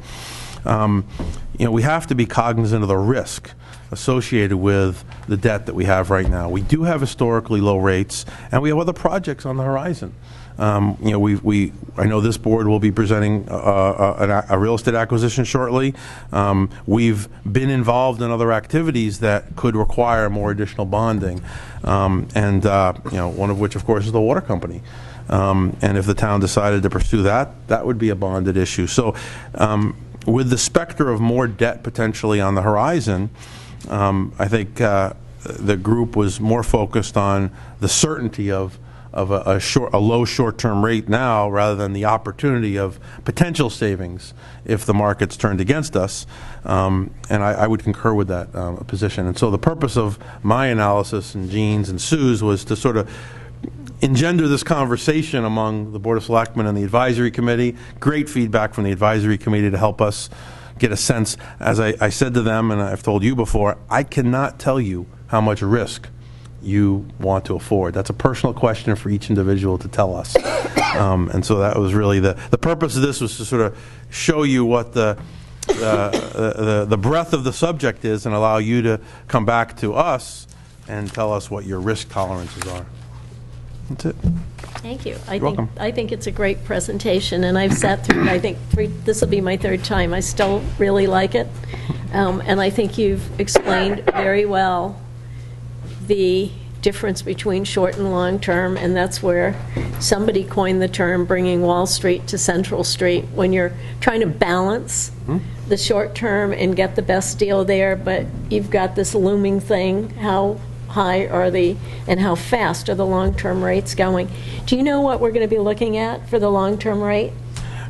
we have to be cognizant of the risk associated with the debt that we have right now. We do have historically low rates, and we have other projects on the horizon. I know this board will be presenting a real estate acquisition shortly. We've been involved in other activities that could require more additional bonding, and one of which, of course, is the water company. And if the town decided to pursue that, that would be a bonded issue. So with the specter of more debt potentially on the horizon, I think the group was more focused on the certainty of a low short-term rate now rather than the opportunity of potential savings if the market's turned against us. And I would concur with that position. And so the purpose of my analysis and Jean's and Sue's was to sort of engender this conversation among the Board of Selectmen and the Advisory Committee. Great feedback from the Advisory Committee to help us get a sense. As I said to them, and I've told you before, I cannot tell you how much risk you want to afford. That's a personal question for each individual to tell us. And so that was really the purpose of this, was to sort of show you what the breadth of the subject is and allow you to come back to us and tell us what your risk tolerances are. That's it. Thank you. welcome. I think it's a great presentation, and I've sat through it, I think, this will be my third time. I still really like it. And I think you've explained very well the difference between short and long term, and that's where somebody coined the term bringing Wall Street to Central Street, when you're trying to balance the short term and get the best deal there, but you've got this looming thing. How high are the, and how fast are the long-term rates going? Do you know what we're going to be looking at for the long-term rate?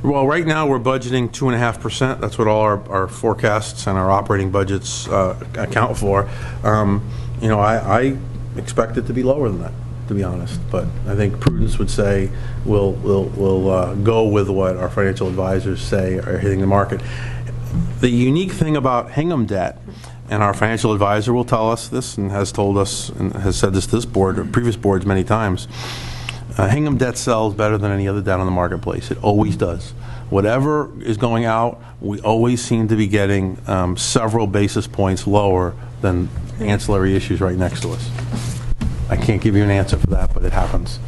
Well, right now we're budgeting 2.5%. That's what all our forecasts and our operating budgets account for. You know, I expect it to be lower than that, to be honest. But I think prudence would say we'll go with what our financial advisors say are hitting the market. The unique thing about Hingham debt, and our financial advisor will tell us this and has told us and has said this to this board or previous boards many times, Hingham debt sells better than any other debt on the marketplace. It always does. Whatever is going out, we always seem to be getting several basis points lower than ancillary issues right next to us. I can't give you an answer for that, but it happens.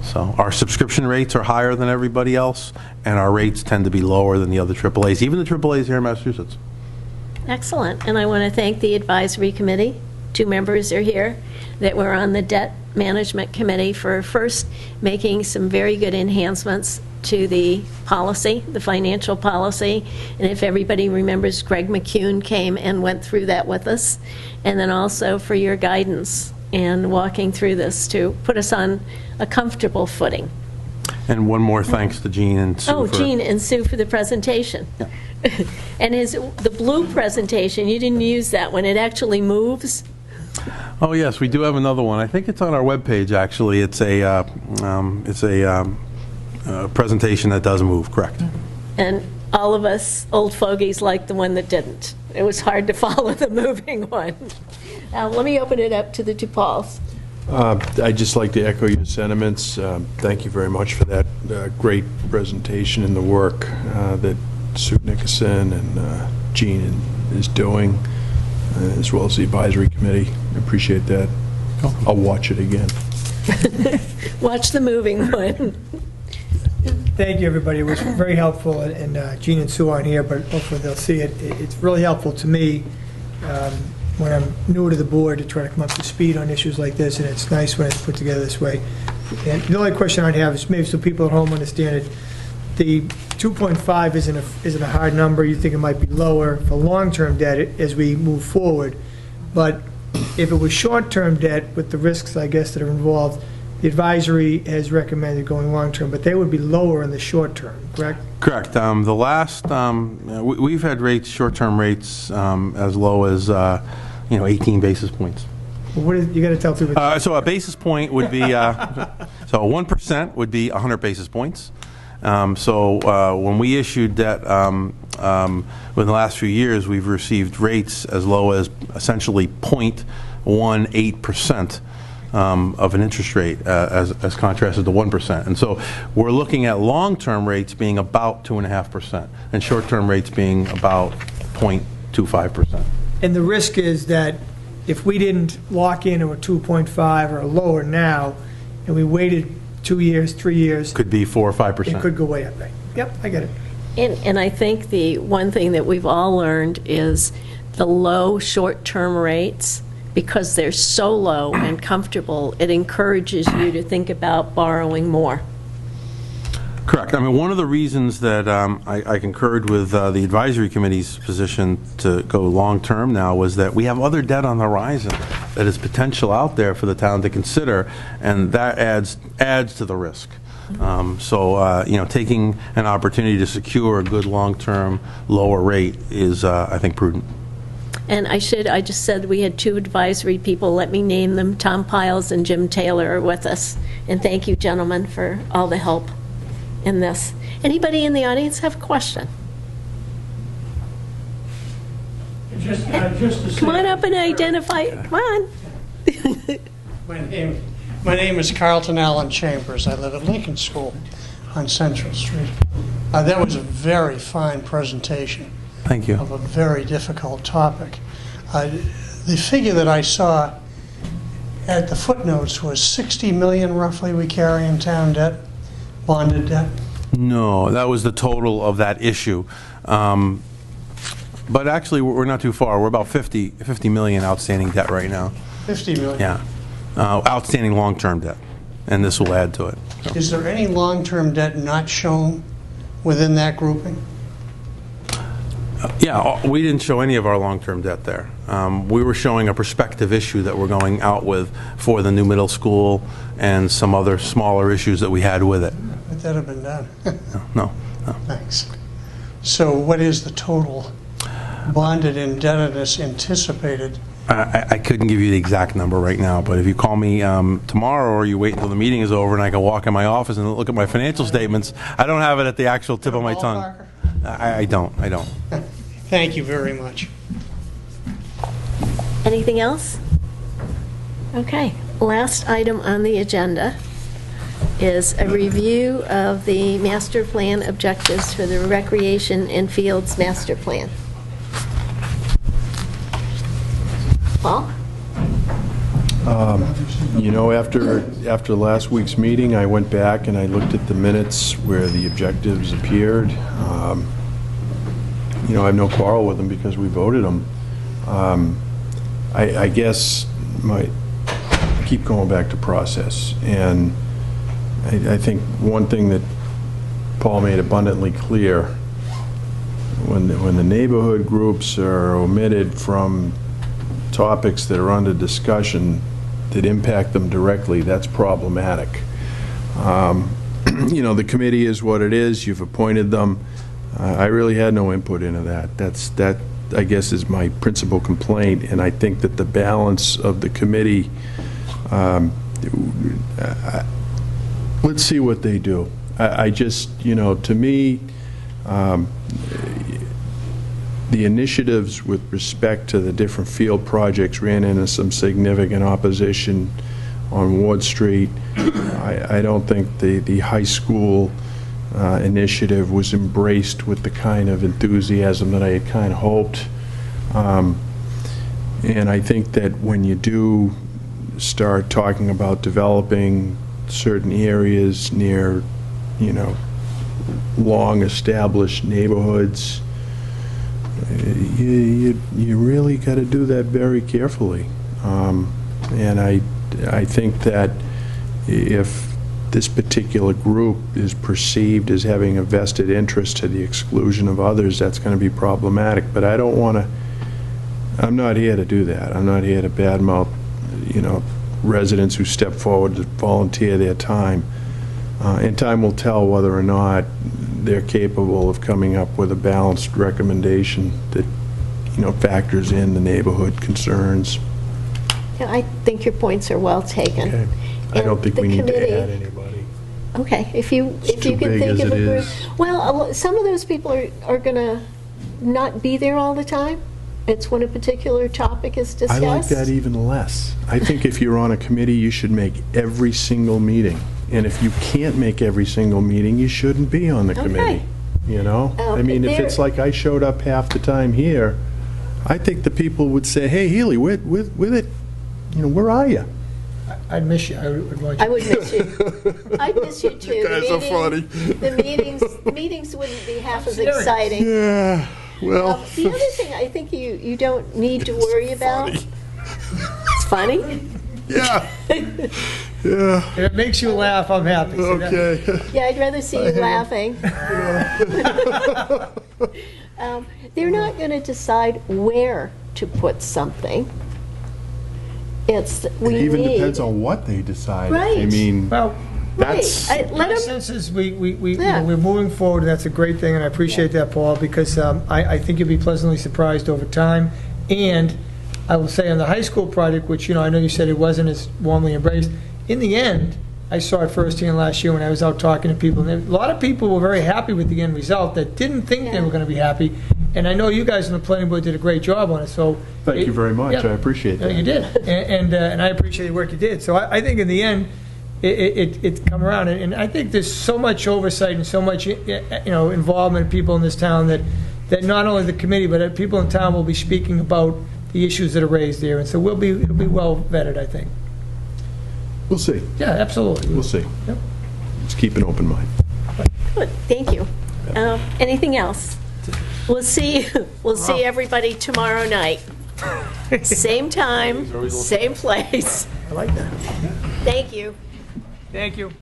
So our subscription rates are higher than everybody else, and our rates tend to be lower than the other AAAs, even the AAAs here in Massachusetts. Excellent. And I want to thank the Advisory Committee. 2 members are here that were on the Debt Management Committee for first making some very good enhancements to the policy, the financial policy. And if everybody remembers, Greg McCune came and went through that with us. And then also for your guidance and walking through this to put us on a comfortable footing. And one more thanks to Jean and Sue. Oh, Jean and Sue for the presentation. Yeah. And the blue presentation, you didn't use that one. It actually moves. Oh yes, we do have another one. I think it's on our webpage. Actually, it's a presentation that does move. Correct. And all of us old fogies like the one that didn't. It was hard to follow the moving one. Let me open it up to the 2 Pauls. I'd just like to echo your sentiments. Thank you very much for that great presentation and the work that Sue Nickerson and Jean is doing, as well as the Advisory Committee. I appreciate that. I'll watch it again. Watch the moving one. Thank you, everybody. It was very helpful, and Jean and Sue aren't here, but hopefully they'll see it. It's really helpful to me when I'm new to the board to try to come up to speed on issues like this, and it's nice when it's put together this way. And the only question I'd have is maybe so people at home understand it. The 2.5 isn't a hard number. You think it might be lower for long-term debt as we move forward. But if it was short-term debt with the risks, I guess, that are involved, the advisory has recommended going long-term, but they would be lower in the short term, correct? Correct. The last, we've had rates, short-term rates, as low as 18 basis points. Well, what is, you got to tell people. So a basis point would be, so 1% would be 100 basis points. When we issued debt within the last few years, we've received rates as low as essentially 0.18% of an interest rate as contrasted to 1%. And so we're looking at long-term rates being about 2.5% and short-term rates being about 0.25%. And the risk is that if we didn't lock into a 2.5 or lower now, and we waited 2 years, 3 years. Could be 4 or 5%. It could go way up, right? Yep, I get it. And I think the one thing that we've all learned is the low short-term rates, because they're so low and comfortable, it encourages you to think about borrowing more. Correct. I mean, one of the reasons that I concurred with the Advisory Committee's position to go long-term now was that we have other debt on the horizon. that is potential out there for the town to consider, and that adds to the risk. So, taking an opportunity to secure a good long-term lower rate is, I think, prudent. And I just said we had 2 advisory people, let me name them, Tom Piles and Jim Taylor are with us. And thank you, gentlemen, for all the help in this. Anybody in the audience have a question? Just to say, Come on up and identify, come on. my name is Carlton Allen Chambers. I live at Lincoln School on Central Street. That was a very fine presentation. Thank you. Of a very difficult topic. The figure that I saw at the footnotes was 60 million roughly we carry in town debt, bonded debt. No, that was the total of that issue. But actually, we're not too far. We're about 50 million outstanding debt right now. 50 million. Yeah, outstanding long-term debt, and this will add to it. So. Is there any long-term debt not shown within that grouping? Yeah, we didn't show any of our long-term debt there. We were showing a prospective issue that we're going out with for the new middle school and some other smaller issues that we had with it. Would that have been done? No. Thanks. So what is the total bonded indebtedness anticipated? I couldn't give you the exact number right now, but if you call me tomorrow or you wait until the meeting is over and I can walk in my office and look at my financial statements, I don't have it at the actual tip of my tongue. I don't. Thank you very much. Anything else? Okay, last item on the agenda is a review of the master plan objectives for the Recreation and Fields Master Plan. Paul? After last week's meeting, I went back and I looked at the minutes where the objectives appeared. I have no quarrel with them because we voted them. I guess I keep going back to process, and I think one thing that Paul made abundantly clear, when the neighborhood groups are omitted from topics that are under discussion that impact them directly, that's problematic. The committee is what it is. You've appointed them. I really had no input into that. That, I guess, is my principal complaint, and I think that the balance of the committee, let's see what they do. I just, to me, the initiatives with respect to the different field projects ran into some significant opposition on Ward Street. I don't think the high school initiative was embraced with the kind of enthusiasm that I had kind of hoped. And I think that when you do start talking about developing certain areas near, long-established neighborhoods, you really got to do that very carefully. And I think that if this particular group is perceived as having a vested interest to the exclusion of others, that's going to be problematic. But I don't want to, I'm not here to do that. I'm not here to badmouth, residents who step forward to volunteer their time. And time will tell whether or not they're capable of coming up with a balanced recommendation that, factors in the neighborhood concerns. Yeah, I think your points are well taken. Okay. I don't think we need to add anybody. Okay, if you too can big think as of a it group. is. Well, some of those people are going to not be there all the time. It's when a particular topic is discussed. I like that even less. I think if you're on a committee, you should make every single meeting. And if you can't make every single meeting, you shouldn't be on the committee. I mean, if it's like I showed up half the time here, I think the people would say, hey, Healy, where are you? I'd miss you. I would miss you. I'd miss you too. You guys are funny. The meetings wouldn't be half as exciting. Yeah, well. The other thing I think you don't need to worry about. It's funny? Yeah. Yeah. If it makes you laugh, I'm happy. Okay. Yeah, I'd rather see you laughing. They're not going to decide where to put something. we It even need. depends on what they decide. I Right. mean, Well, that's, Right. my Let 'em- sense is you Yeah. know, we're moving forward, and that's a great thing, and I appreciate that, Paul, because I think you'll be pleasantly surprised over time. And I will say on the high school project, which, I know you said it wasn't as warmly embraced, in the end, I saw it firsthand last year when I was out talking to people, and a lot of people were very happy with the end result that didn't think they were going to be happy. And I know you guys on the planning board did a great job on it, so. thank you very much. Yeah. I appreciate No, that. you did, and I appreciate the work you did. So I think in the end, it's come around, and I think there's so much oversight and so much, involvement of people in this town that not only the committee, but people in town will be speaking about the issues that are raised there, and so it'll be well vetted, I think. We'll see. Yeah, absolutely. We'll see. Yep. Let's keep an open mind. Good, thank you. Anything else? We'll see everybody tomorrow night. Same time, same place. I like that. Thank you. Thank you.